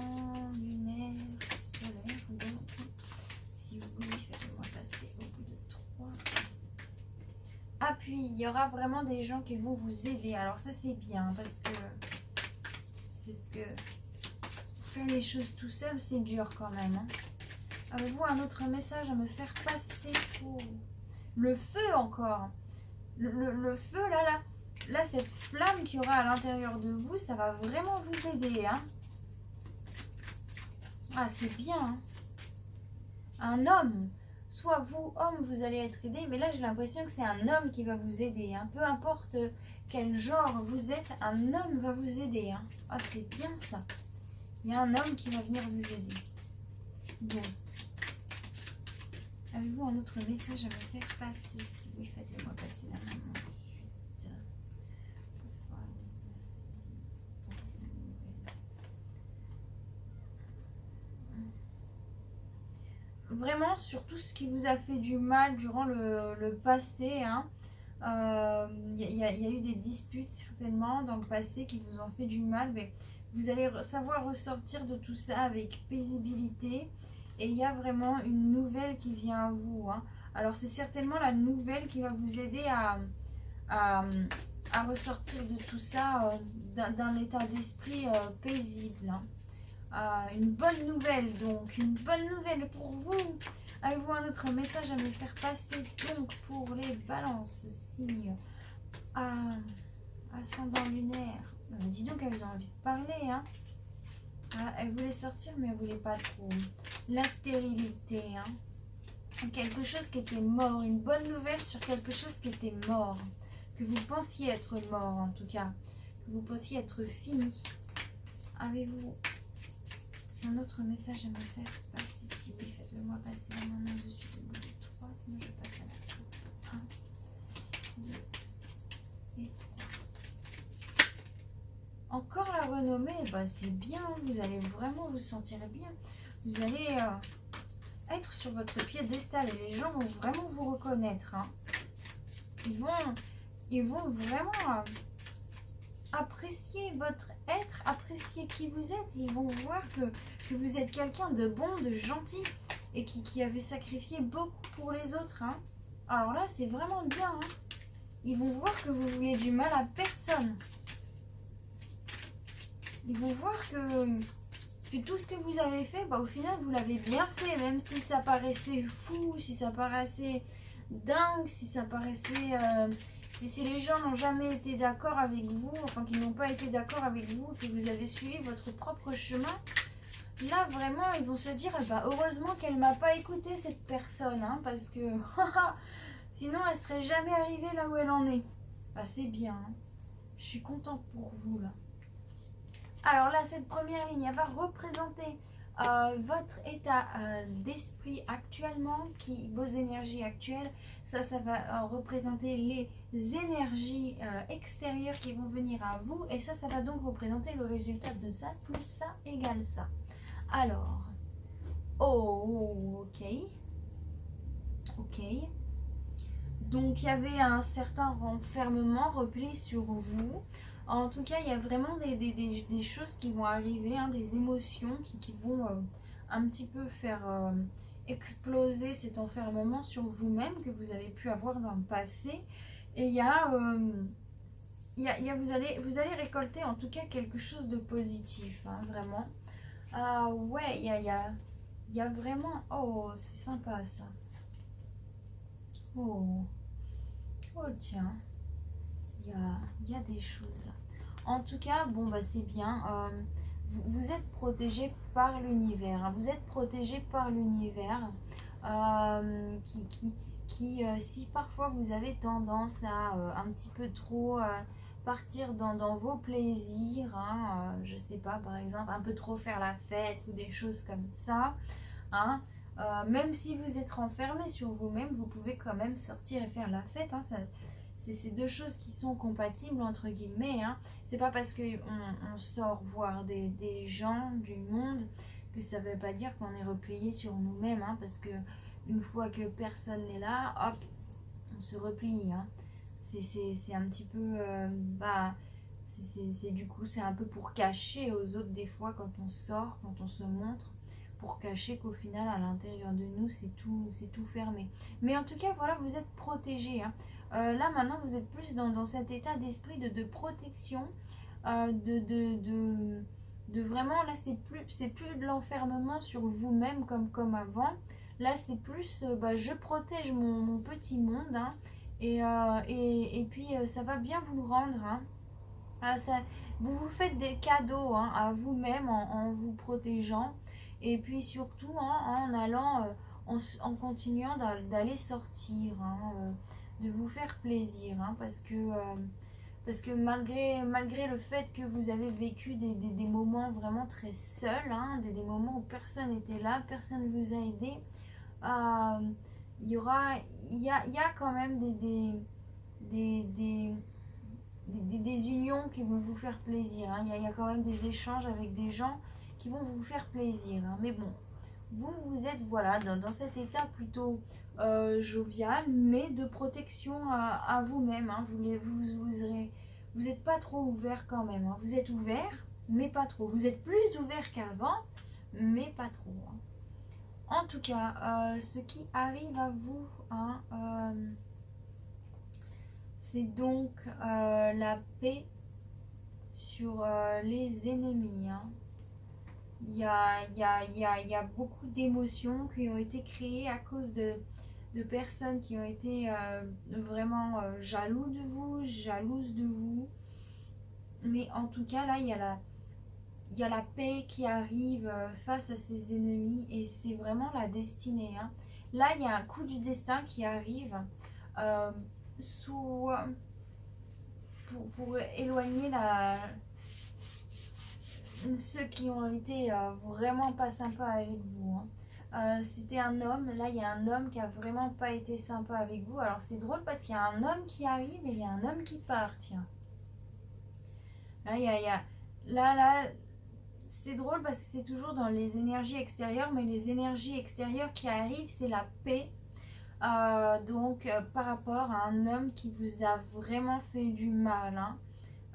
S1: lunaire, solaire? Donc, si vous voulez, faites-moi passer au bout de 3. Appui, il y aura vraiment des gens qui vont vous aider. Alors ça c'est bien, parce que c'est ce que faire les choses tout seul, c'est dur quand même. Hein. Avez-vous un autre message à me faire passer pour le feu encore? Le feu, là, cette flamme qu'il y aura à l'intérieur de vous, ça va vraiment vous aider. Hein. Ah, c'est bien. Hein. Un homme. Soit vous, homme, vous allez être aidé, mais là, j'ai l'impression que c'est un homme qui va vous aider. Hein. Peu importe quel genre vous êtes, un homme va vous aider. Hein. Ah, c'est bien ça. Il y a un homme qui va venir vous aider. Bon. Avez-vous un autre message à me faire passer? Si oui, faites-le moi passer la main ensuite. Vraiment, sur tout ce qui vous a fait du mal durant le passé, hein. Y a eu des disputes certainement dans le passé qui vous ont fait du mal, mais vous allez savoir ressortir de tout ça avec paisibilité. Et il y a vraiment une nouvelle qui vient à vous. Hein. Alors c'est certainement la nouvelle qui va vous aider à ressortir de tout ça d'un état d'esprit paisible. Hein. Une bonne nouvelle donc, une bonne nouvelle pour vous. Avez-vous un autre message à me faire passer donc pour les balances, signe ascendant lunaire? Dis donc, elles ont envie de parler. Hein. Elle voulait sortir mais elle voulait pas trop. La stérilité. Hein. Quelque chose qui était mort, une bonne nouvelle sur quelque chose qui était mort. Que vous pensiez être mort en tout cas. Que vous pensiez être fini. Avez-vous un autre message à me faire passer? Si oui, faites-le moi passer la main dessus le bout de 3, sinon je passe à la 1, 2 et 3. Encore la renommée, bah c'est bien, vous allez vraiment vous sentir bien. Vous allez être sur votre piédestal et les gens vont vraiment vous reconnaître. Hein. Ils vont vraiment apprécier votre être, apprécier qui vous êtes. Ils vont voir que vous êtes quelqu'un de bon, de gentil et qui avait sacrifié beaucoup pour les autres. Hein. Alors là, c'est vraiment bien. Hein. Ils vont voir que vous voulez du mal à personne. Ils vont voir que tout ce que vous avez fait, bah, au final, vous l'avez bien fait. Même si ça paraissait fou, si ça paraissait dingue, si ça paraissait... si les gens n'ont jamais été d'accord avec vous, enfin qu'ils n'ont pas été d'accord avec vous, que vous avez suivi votre propre chemin, là vraiment ils vont se dire bah, heureusement qu'elle ne m'a pas écouté cette personne, hein, parce que sinon elle serait jamais arrivée là où elle en est. Bah, c'est bien, hein. Je suis contente pour vous là. Alors là, cette première ligne, elle va représenter votre état d'esprit actuellement, vos énergies actuelles. Ça va représenter les énergies extérieures qui vont venir à vous. Et ça va donc représenter le résultat de ça, plus ça égale ça. Alors, ok. Ok. Donc, il y avait un certain renfermement, repli sur vous. En tout cas, il y a vraiment des choses qui vont arriver, hein, des émotions qui vont un petit peu faire exploser cet enfermement sur vous-même que vous avez pu avoir dans le passé. Et il y a, vous allez récolter en tout cas quelque chose de positif, hein, vraiment. Ouais, il y a vraiment... Oh, c'est sympa ça. Oh tiens. Il y a des choses là. En tout cas, bon bah c'est bien. Vous êtes protégé par l'univers. Hein. Vous êtes protégé par l'univers si parfois vous avez tendance à un petit peu trop partir dans vos plaisirs, hein, je sais pas, par exemple, un peu trop faire la fête ou des choses comme ça. Hein. Même si vous êtes renfermé sur vous-même, vous pouvez quand même sortir et faire la fête. Hein, c'est deux choses qui sont compatibles entre guillemets. Hein. C'est pas parce qu'on sort voir des gens du monde que ça veut pas dire qu'on est replié sur nous-mêmes. Hein, parce que une fois que personne n'est là, hop, on se replie. Hein. C'est un petit peu... du coup, c'est un peu pour cacher aux autres des fois quand on sort, quand on se montre. Pour cacher qu'au final, à l'intérieur de nous, c'est tout fermé. Mais en tout cas, voilà, vous êtes protégé. Hein. Là, maintenant, vous êtes plus dans cet état d'esprit de protection, de vraiment, là c'est plus de l'enfermement sur vous-même comme avant. Là c'est plus, je protège mon petit monde, hein, et puis ça va bien vous le rendre, hein. Vous vous faites des cadeaux, hein, à vous-même en vous protégeant, et puis surtout, hein, en allant, en continuant d'aller sortir, hein, de vous faire plaisir, hein, parce que malgré le fait que vous avez vécu des moments vraiment très seuls, hein, des moments où personne n'était là, personne ne vous a aidé, il y aura, il y a quand même des, des, des unions qui vont vous faire plaisir, hein. Il y a quand même des échanges avec des gens qui vont vous faire plaisir, hein. Mais bon, vous êtes voilà dans cet état plutôt jovial, mais de protection à vous-même, hein. Vous n'êtes pas trop ouvert quand même, hein. Vous êtes ouvert, mais pas trop. Vous êtes plus ouvert qu'avant, mais pas trop, hein. En tout cas, ce qui arrive à vous, hein, c'est donc la paix sur les ennemis, hein. Il y a beaucoup d'émotions qui ont été créées à cause de personnes qui ont été vraiment jaloux de vous, jalouses de vous. Mais en tout cas, là, il y a la paix qui arrive face à ces ennemis, et c'est vraiment la destinée, hein. Là, il y a un coup du destin qui arrive sous, pour éloigner ceux qui ont été vraiment pas sympas avec vous, hein. C'était un homme, là il y a un homme qui a vraiment pas été sympa avec vous. Alors c'est drôle parce qu'il y a un homme qui arrive et il y a un homme qui part, tiens. Là, là, c'est drôle parce que c'est toujours dans les énergies extérieures, mais les énergies extérieures qui arrivent, c'est la paix. Donc par rapport à un homme qui vous a vraiment fait du mal,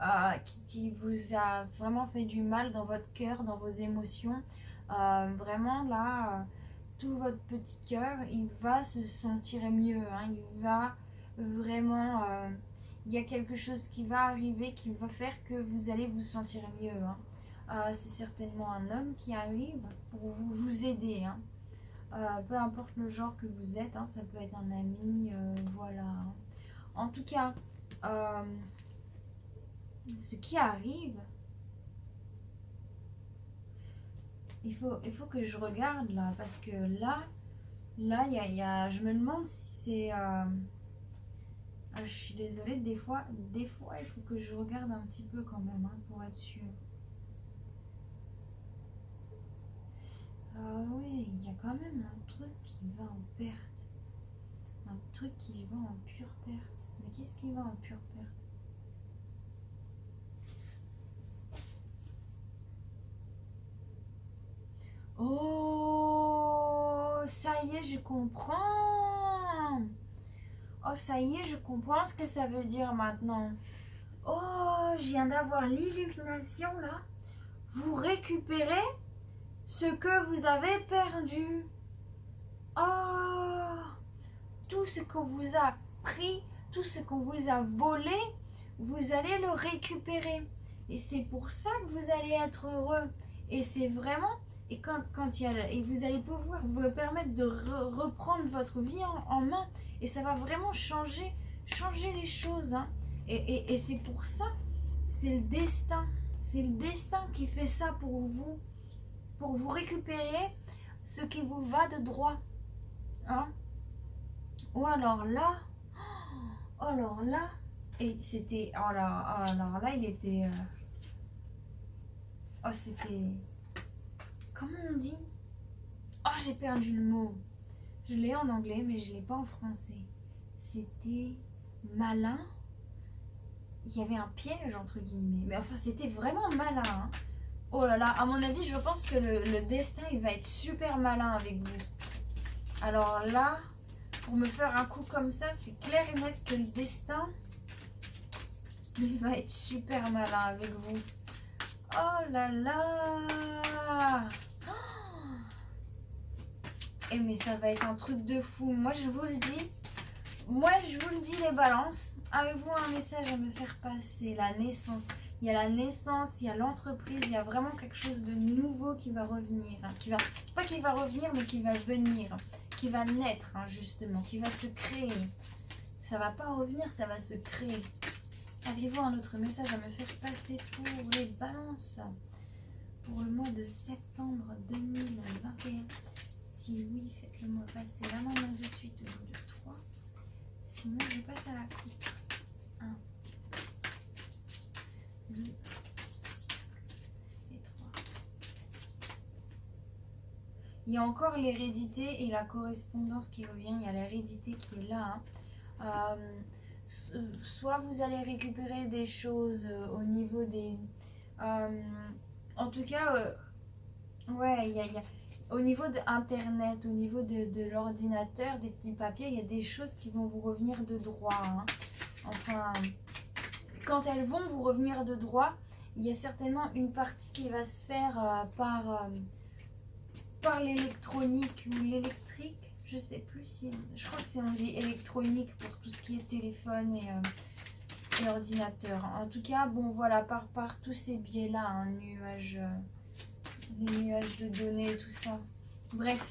S1: hein, qui vous a vraiment fait du mal dans votre cœur, dans vos émotions. Vraiment là, tout votre petit cœur, il va se sentir mieux, hein. Il va vraiment, il y a quelque chose qui va arriver qui va faire que vous allez vous sentir mieux, hein. C'est certainement un homme qui arrive pour vous aider, hein. Peu importe le genre que vous êtes, hein, ça peut être un ami, voilà, hein. En tout cas, ce qui arrive, il faut que je regarde là, parce que là je me demande si c'est je suis désolée, des fois il faut que je regarde un petit peu quand même, hein, pour être sûre. Ah oui, il y a quand même un truc qui va en perte. Un truc qui va en pure perte. Mais qu'est-ce qui va en pure perte? Oh, ça y est, je comprends. Oh, ça y est, je comprends ce que ça veut dire maintenant. Oh, je viens d'avoir l'illumination là. Vous récupérez ce que vous avez perdu. Oh, tout ce qu'on vous a pris, tout ce qu'on vous a volé, vous allez le récupérer. Et c'est pour ça que vous allez être heureux. Et c'est vraiment, et quand il y a, et vous allez pouvoir vous permettre de reprendre votre vie en main. Et ça va vraiment changer les choses, hein. Et c'est pour ça, c'est le destin. C'est le destin qui fait ça pour vous récupérer ce qui vous va de droit, hein. Ou alors là, et c'était, alors là il était, c'était, comment on dit? Oh, j'ai perdu le mot. Je l'ai en anglais, mais je ne l'ai pas en français. C'était malin. Il y avait un piège, entre guillemets. Mais enfin, c'était vraiment malin, hein. Oh là là, à mon avis, je pense que le destin, il va être super malin avec vous. Alors là, pour me faire un coup comme ça, c'est clair et net que le destin, il va être super malin avec vous. Oh là là. Et mais ça va être un truc de fou. Moi je vous le dis les balances, Avez-vous un message à me faire passer? La naissance. Il y a la naissance, il y a l'entreprise, il y a vraiment quelque chose de nouveau qui va revenir. Hein, pas qui va revenir, mais qui va venir. Qui va naître, hein, justement. Qui va se créer. Ça va pas revenir, ça va se créer. Avez-vous un autre message à me faire passer pour les balances? Pour le mois de septembre 2021. Si oui, faites-le moi passer la main de suite au bout de 3. Sinon, je passe à la coupe. 1, 2 et 3. Il y a encore l'hérédité et la correspondance qui revient. Il y a l'hérédité qui est là. Hein. Soit vous allez récupérer des choses au niveau des... en tout cas, ouais, il y a au niveau de Internet, au niveau de l'ordinateur, des petits papiers, il y a des choses qui vont vous revenir de droit. Hein. Enfin, quand elles vont vous revenir de droit, il y a certainement une partie qui va se faire par l'électronique ou l'électrique. Je sais plus si... Je crois que c'est on dit électronique pour tout ce qui est téléphone et ordinateur. En tout cas, bon voilà, par tous ces biais-là, un nuage, les nuages de données, tout ça. Bref,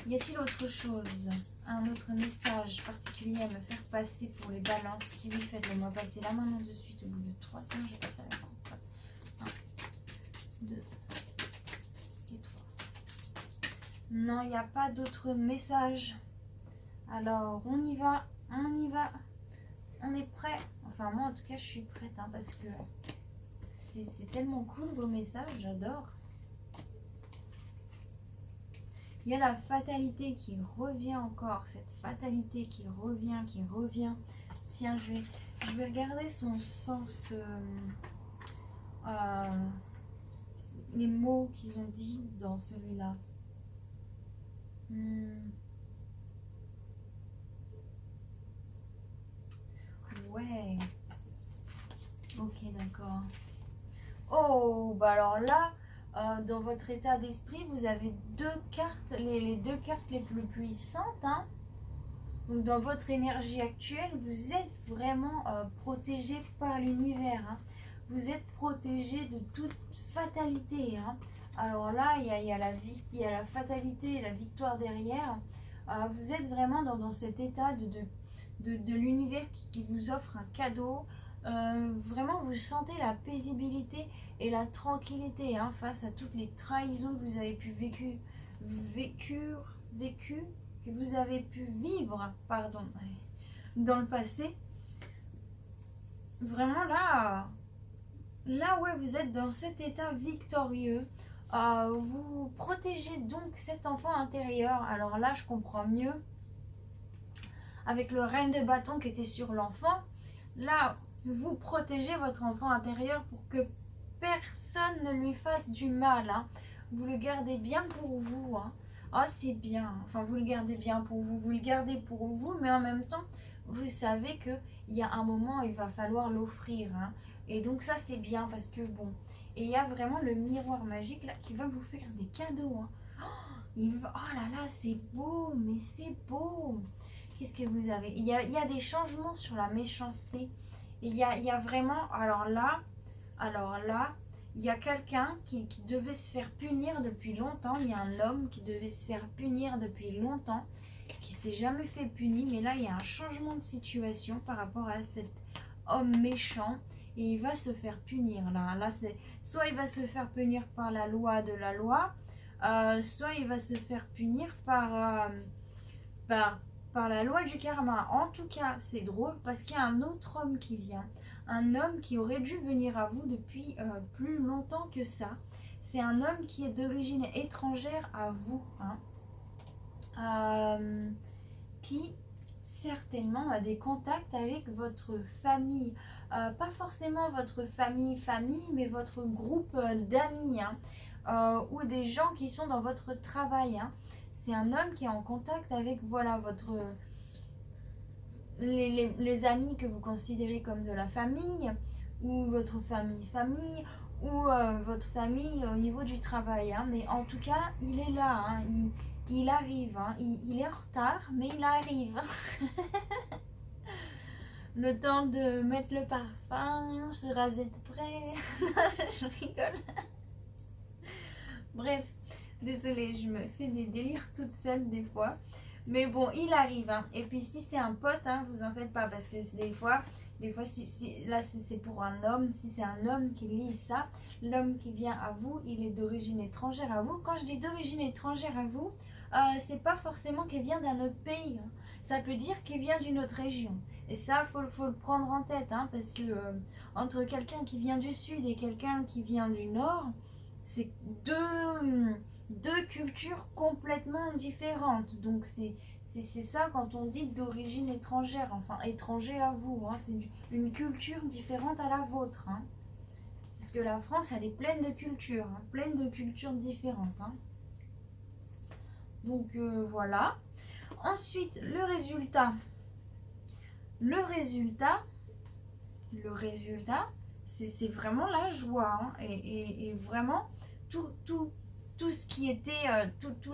S1: y a-t-il autre chose? Un autre message particulier à me faire passer pour les balances? Si oui, faites-le moi passer la main de suite au bout de 3, sinon je passe à la coupe. 1, 2 et 3. Non, il n'y a pas d'autre message. Alors, on y va, on y va. On est prêt. Enfin, moi, en tout cas, je suis prête, hein, parce que c'est tellement cool, vos messages, j'adore. Il y a la fatalité qui revient encore, cette fatalité qui revient, qui revient. Tiens, je vais regarder son sens, les mots qu'ils ont dit dans celui-là. Ouais. Ok, d'accord. Oh, bah alors là, dans votre état d'esprit, vous avez deux cartes, les deux cartes les plus puissantes. Hein. Donc dans votre énergie actuelle, vous êtes vraiment protégé par l'univers. Hein. Vous êtes protégé de toute fatalité. Hein. Alors là, il y a la fatalité et la victoire derrière. Vous êtes vraiment dans cet état de l'univers qui vous offre un cadeau. Vraiment, vous sentez la paisibilité et la tranquillité hein, face à toutes les trahisons que vous avez pu que vous avez pu vivre, pardon, dans le passé. Vraiment là ouais, vous êtes dans cet état victorieux. Vous protégez donc cet enfant intérieur. Alors là, je comprends mieux. Avec le reine de bâton qui était sur l'enfant, là, vous protégez votre enfant intérieur pour que personne ne lui fasse du mal. Hein. Vous le gardez bien pour vous. Hein. Oh, c'est bien. Enfin, vous le gardez bien pour vous. Vous le gardez pour vous, mais en même temps, vous savez qu'il y a un moment où il va falloir l'offrir. Hein. Et donc ça, c'est bien parce que bon. Et il y a vraiment le miroir magique là qui va vous faire des cadeaux. Hein. Oh là là, c'est beau, mais c'est beau. Qu'est-ce que vous avez? Il y a des changements sur la méchanceté. Il y a vraiment... Alors là, il y a quelqu'un qui devait se faire punir depuis longtemps. Il y a un homme qui devait se faire punir depuis longtemps, qui ne s'est jamais fait punir. Mais là, il y a un changement de situation par rapport à cet homme méchant. Et il va se faire punir. Là c'est soit il va se faire punir par la loi de la loi, soit il va se faire punir par la loi du karma. En tout cas, c'est drôle parce qu'il y a un autre homme qui vient. Un homme qui aurait dû venir à vous depuis plus longtemps que ça. C'est un homme qui est d'origine étrangère à vous. Hein. Qui certainement a des contacts avec votre famille. Pas forcément votre famille, mais votre groupe d'amis. Hein. Ou des gens qui sont dans votre travail. Hein. C'est un homme qui est en contact avec voilà, les amis que vous considérez comme de la famille, ou votre famille, ou votre famille au niveau du travail. Hein. Mais en tout cas, il est là, hein. Il arrive. Hein. Il est en retard, mais il arrive. le temps de mettre le parfum, se raser de près. Je rigole. Bref, désolée, je me fais des délires toute seule des fois. Mais bon, il arrive. Hein. Et puis si c'est un pote, hein, vous en faites pas. Parce que des fois là c'est pour un homme. Si c'est un homme qui lit ça, l'homme qui vient à vous, il est d'origine étrangère à vous. Quand je dis d'origine étrangère à vous, c'est pas forcément qu'il vient d'un autre pays. Hein. Ça peut dire qu'il vient d'une autre région. Et ça, faut le prendre en tête. Hein, parce que entre quelqu'un qui vient du sud et quelqu'un qui vient du nord, c'est deux cultures complètement différentes. Donc c'est ça quand on dit d'origine étrangère, enfin étranger à vous. Hein, c'est une culture différente à la vôtre. Hein. Parce que la France, elle est pleine de cultures, hein, pleine de cultures différentes. Hein. Donc voilà. Ensuite, le résultat. Le résultat, c'est vraiment la joie. Hein, et vraiment, tout ce qui était, tous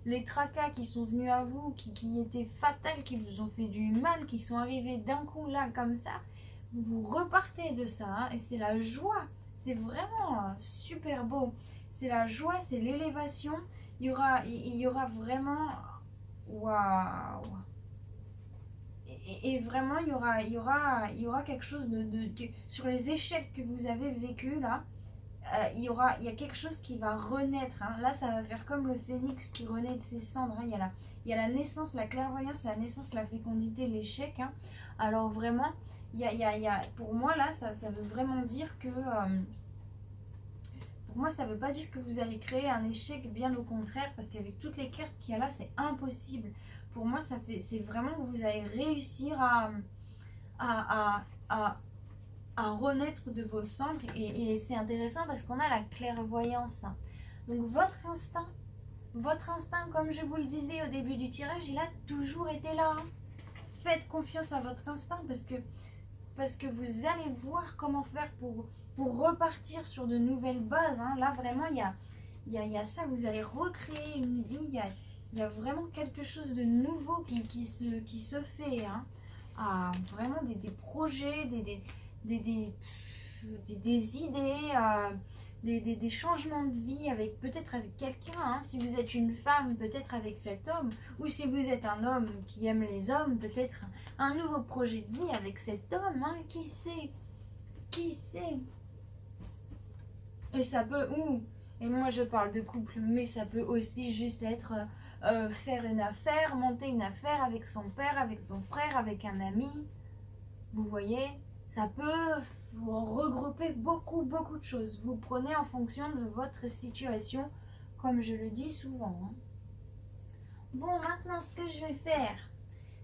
S1: les tracas qui sont venus à vous, qui étaient fatals, qui vous ont fait du mal, qui sont arrivés d'un coup là, comme ça, vous repartez de ça. Hein, et c'est la joie. C'est vraiment super beau. C'est la joie, c'est l'élévation. Il y aura vraiment... Waouh! Et vraiment, il y aura quelque chose sur les échecs que vous avez vécus là. Il y a quelque chose qui va renaître. Hein. Là, ça va faire comme le phénix qui renaît de ses cendres. Hein. Il y a la naissance, la clairvoyance, la naissance, la fécondité, l'échec. Hein. Alors vraiment, pour moi là, ça veut vraiment dire que... pour moi, ça ne veut pas dire que vous allez créer un échec, bien au contraire, parce qu'avec toutes les cartes qu'il y a là, c'est impossible. Pour moi, c'est vraiment que vous allez réussir à renaître de vos cendres. Et c'est intéressant parce qu'on a la clairvoyance. Hein. Donc votre instinct, comme je vous le disais au début du tirage, il a toujours été là. Hein. Faites confiance à votre instinct parce que vous allez voir comment faire pour repartir sur de nouvelles bases. Hein. Là, vraiment, il y a ça, vous allez recréer une vie. Il y a vraiment quelque chose de nouveau qui se fait. Hein. Ah, vraiment des projets, des idées, des changements de vie avec peut-être avec quelqu'un. Hein. Si vous êtes une femme, peut-être avec cet homme. Ou si vous êtes un homme qui aime les hommes, peut-être un nouveau projet de vie avec cet homme. Hein. Qui sait? Qui sait? Et ça peut... Et moi je parle de couple, mais ça peut aussi juste être... faire une affaire, monter une affaire avec son père, avec son frère, avec un ami. Vous voyez, ça peut regrouper beaucoup de choses. Vous prenez en fonction de votre situation, comme je le dis souvent. Hein. Bon, maintenant ce que je vais faire,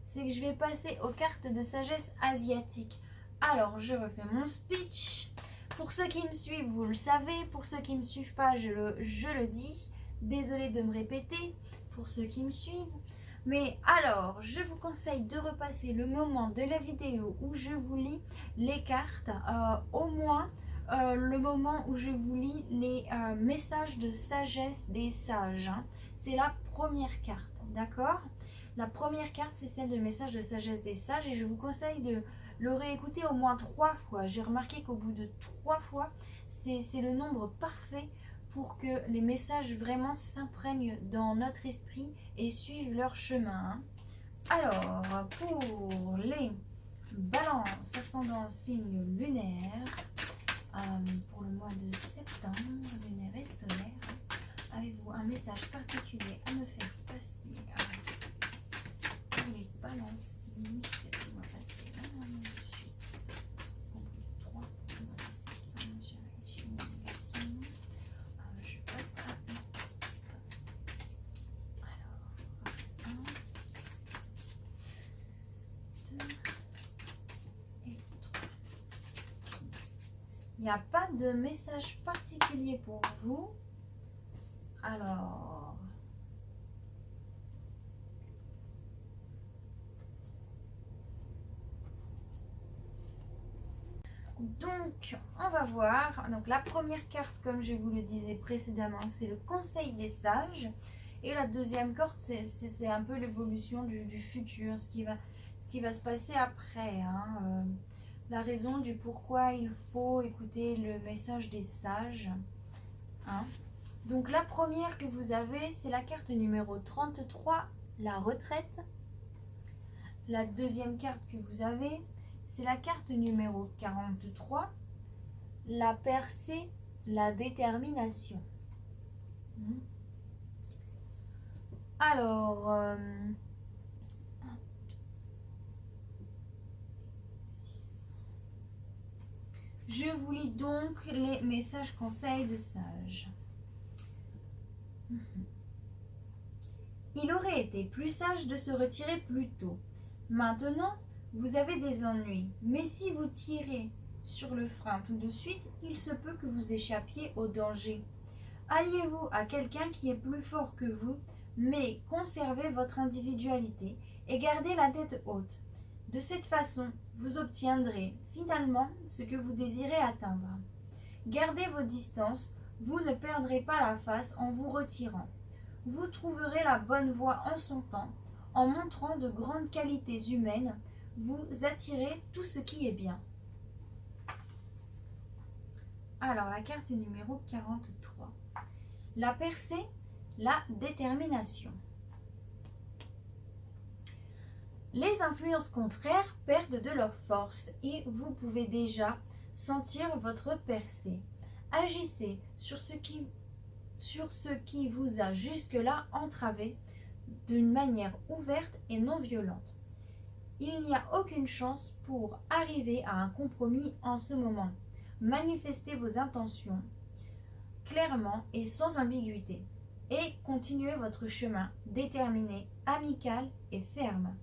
S1: c'est que je vais passer aux cartes de sagesse asiatique. Alors, je refais mon speech. Pour ceux qui me suivent, vous le savez. Pour ceux qui ne me suivent pas, je le dis. Désolée de me répéter. Pour ceux qui me suivent. Mais alors, je vous conseille de repasser le moment de la vidéo où je vous lis les cartes, au moins le moment où je vous lis les messages de sagesse des sages. Hein. C'est la première carte, d'accord? La première carte, c'est celle de message de sagesse des sages et je vous conseille de le réécouter au moins 3 fois. J'ai remarqué qu'au bout de 3 fois, c'est le nombre parfait pour que les messages vraiment s'imprègnent dans notre esprit et suivent leur chemin. Alors, pour les balances, ascendant signe lunaire, pour le mois de septembre, lunaire et solaire, avez-vous un message particulier à me faire passer pour les balances? Faites-moi passer là dessus. Au bout de 3 mois de septembre, j'ai une négation. Je passe à alors 1, 2 et 3. Il n'y a pas de message particulier pour vous. Alors, donc on va voir. Donc la première carte, comme je vous le disais précédemment, c'est le conseil des sages. Et la deuxième carte, c'est un peu l'évolution du futur, ce ce qui va se passer après, hein, la raison du pourquoi il faut écouter le message des sages. Hein. Donc la première que vous avez, c'est la carte numéro 33, la retraite. La deuxième carte que vous avez, c'est la carte numéro 43, la percée, la détermination. Alors, je vous lis donc les messages conseils de sages. Il aurait été plus sage de se retirer plus tôt. Maintenant, vous avez des ennuis, mais si vous tirez sur le frein tout de suite, il se peut que vous échappiez au danger. Alliez-vous à quelqu'un qui est plus fort que vous, mais conservez votre individualité et gardez la tête haute. De cette façon, vous obtiendrez finalement ce que vous désirez atteindre. Gardez vos distances, vous ne perdrez pas la face en vous retirant. Vous trouverez la bonne voie en son temps. En montrant de grandes qualités humaines, vous attirez tout ce qui est bien. Alors, la carte numéro 43. La percée, la détermination. Les influences contraires perdent de leur force et vous pouvez déjà sentir votre percée. Agissez sur ce qui vous a jusque-là entravé d'une manière ouverte et non violente. Il n'y a aucune chance pour arriver à un compromis en ce moment. Manifestez vos intentions clairement et sans ambiguïté et continuez votre chemin déterminé, amical et ferme.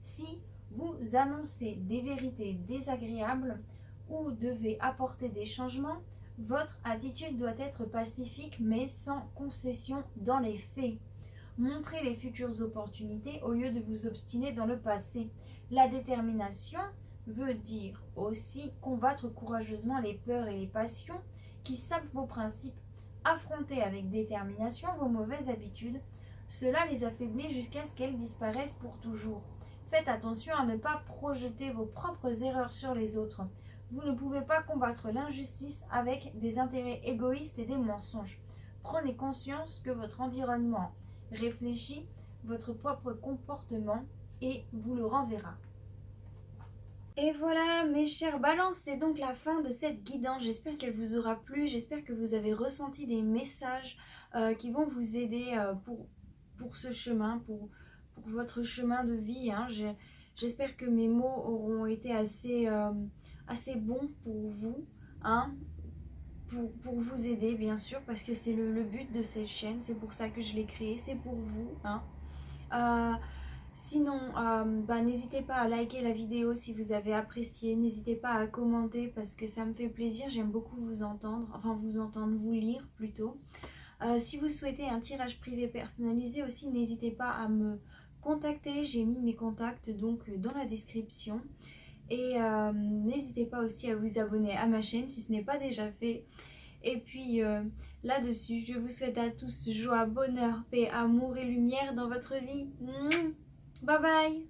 S1: Si vous annoncez des vérités désagréables ou devez apporter des changements, votre attitude doit être pacifique mais sans concession dans les faits. Montrez les futures opportunités au lieu de vous obstiner dans le passé. La détermination veut dire aussi combattre courageusement les peurs et les passions qui sapent vos principes. Affrontez avec détermination vos mauvaises habitudes. Cela les affaiblit jusqu'à ce qu'elles disparaissent pour toujours. Faites attention à ne pas projeter vos propres erreurs sur les autres. Vous ne pouvez pas combattre l'injustice avec des intérêts égoïstes et des mensonges. Prenez conscience que votre environnement réfléchit votre propre comportement et vous le renverra. Et voilà mes chers balances, c'est donc la fin de cette guidance. J'espère qu'elle vous aura plu, j'espère que vous avez ressenti des messages qui vont vous aider pour ce chemin, pour votre chemin de vie. Hein. J'espère que mes mots auront été assez bons pour vous, hein, pour vous aider bien sûr, parce que c'est le but de cette chaîne, c'est pour ça que je l'ai créée, c'est pour vous. Hein. Sinon, n'hésitez pas à liker la vidéo si vous avez apprécié, n'hésitez pas à commenter parce que ça me fait plaisir, j'aime beaucoup vous entendre, vous lire plutôt. Si vous souhaitez un tirage privé personnalisé aussi, n'hésitez pas à me contacter, j'ai mis mes contacts donc dans la description. Et n'hésitez pas aussi à vous abonner à ma chaîne si ce n'est pas déjà fait. Et puis là-dessus, je vous souhaite à tous joie, bonheur, paix, amour et lumière dans votre vie. Bye bye!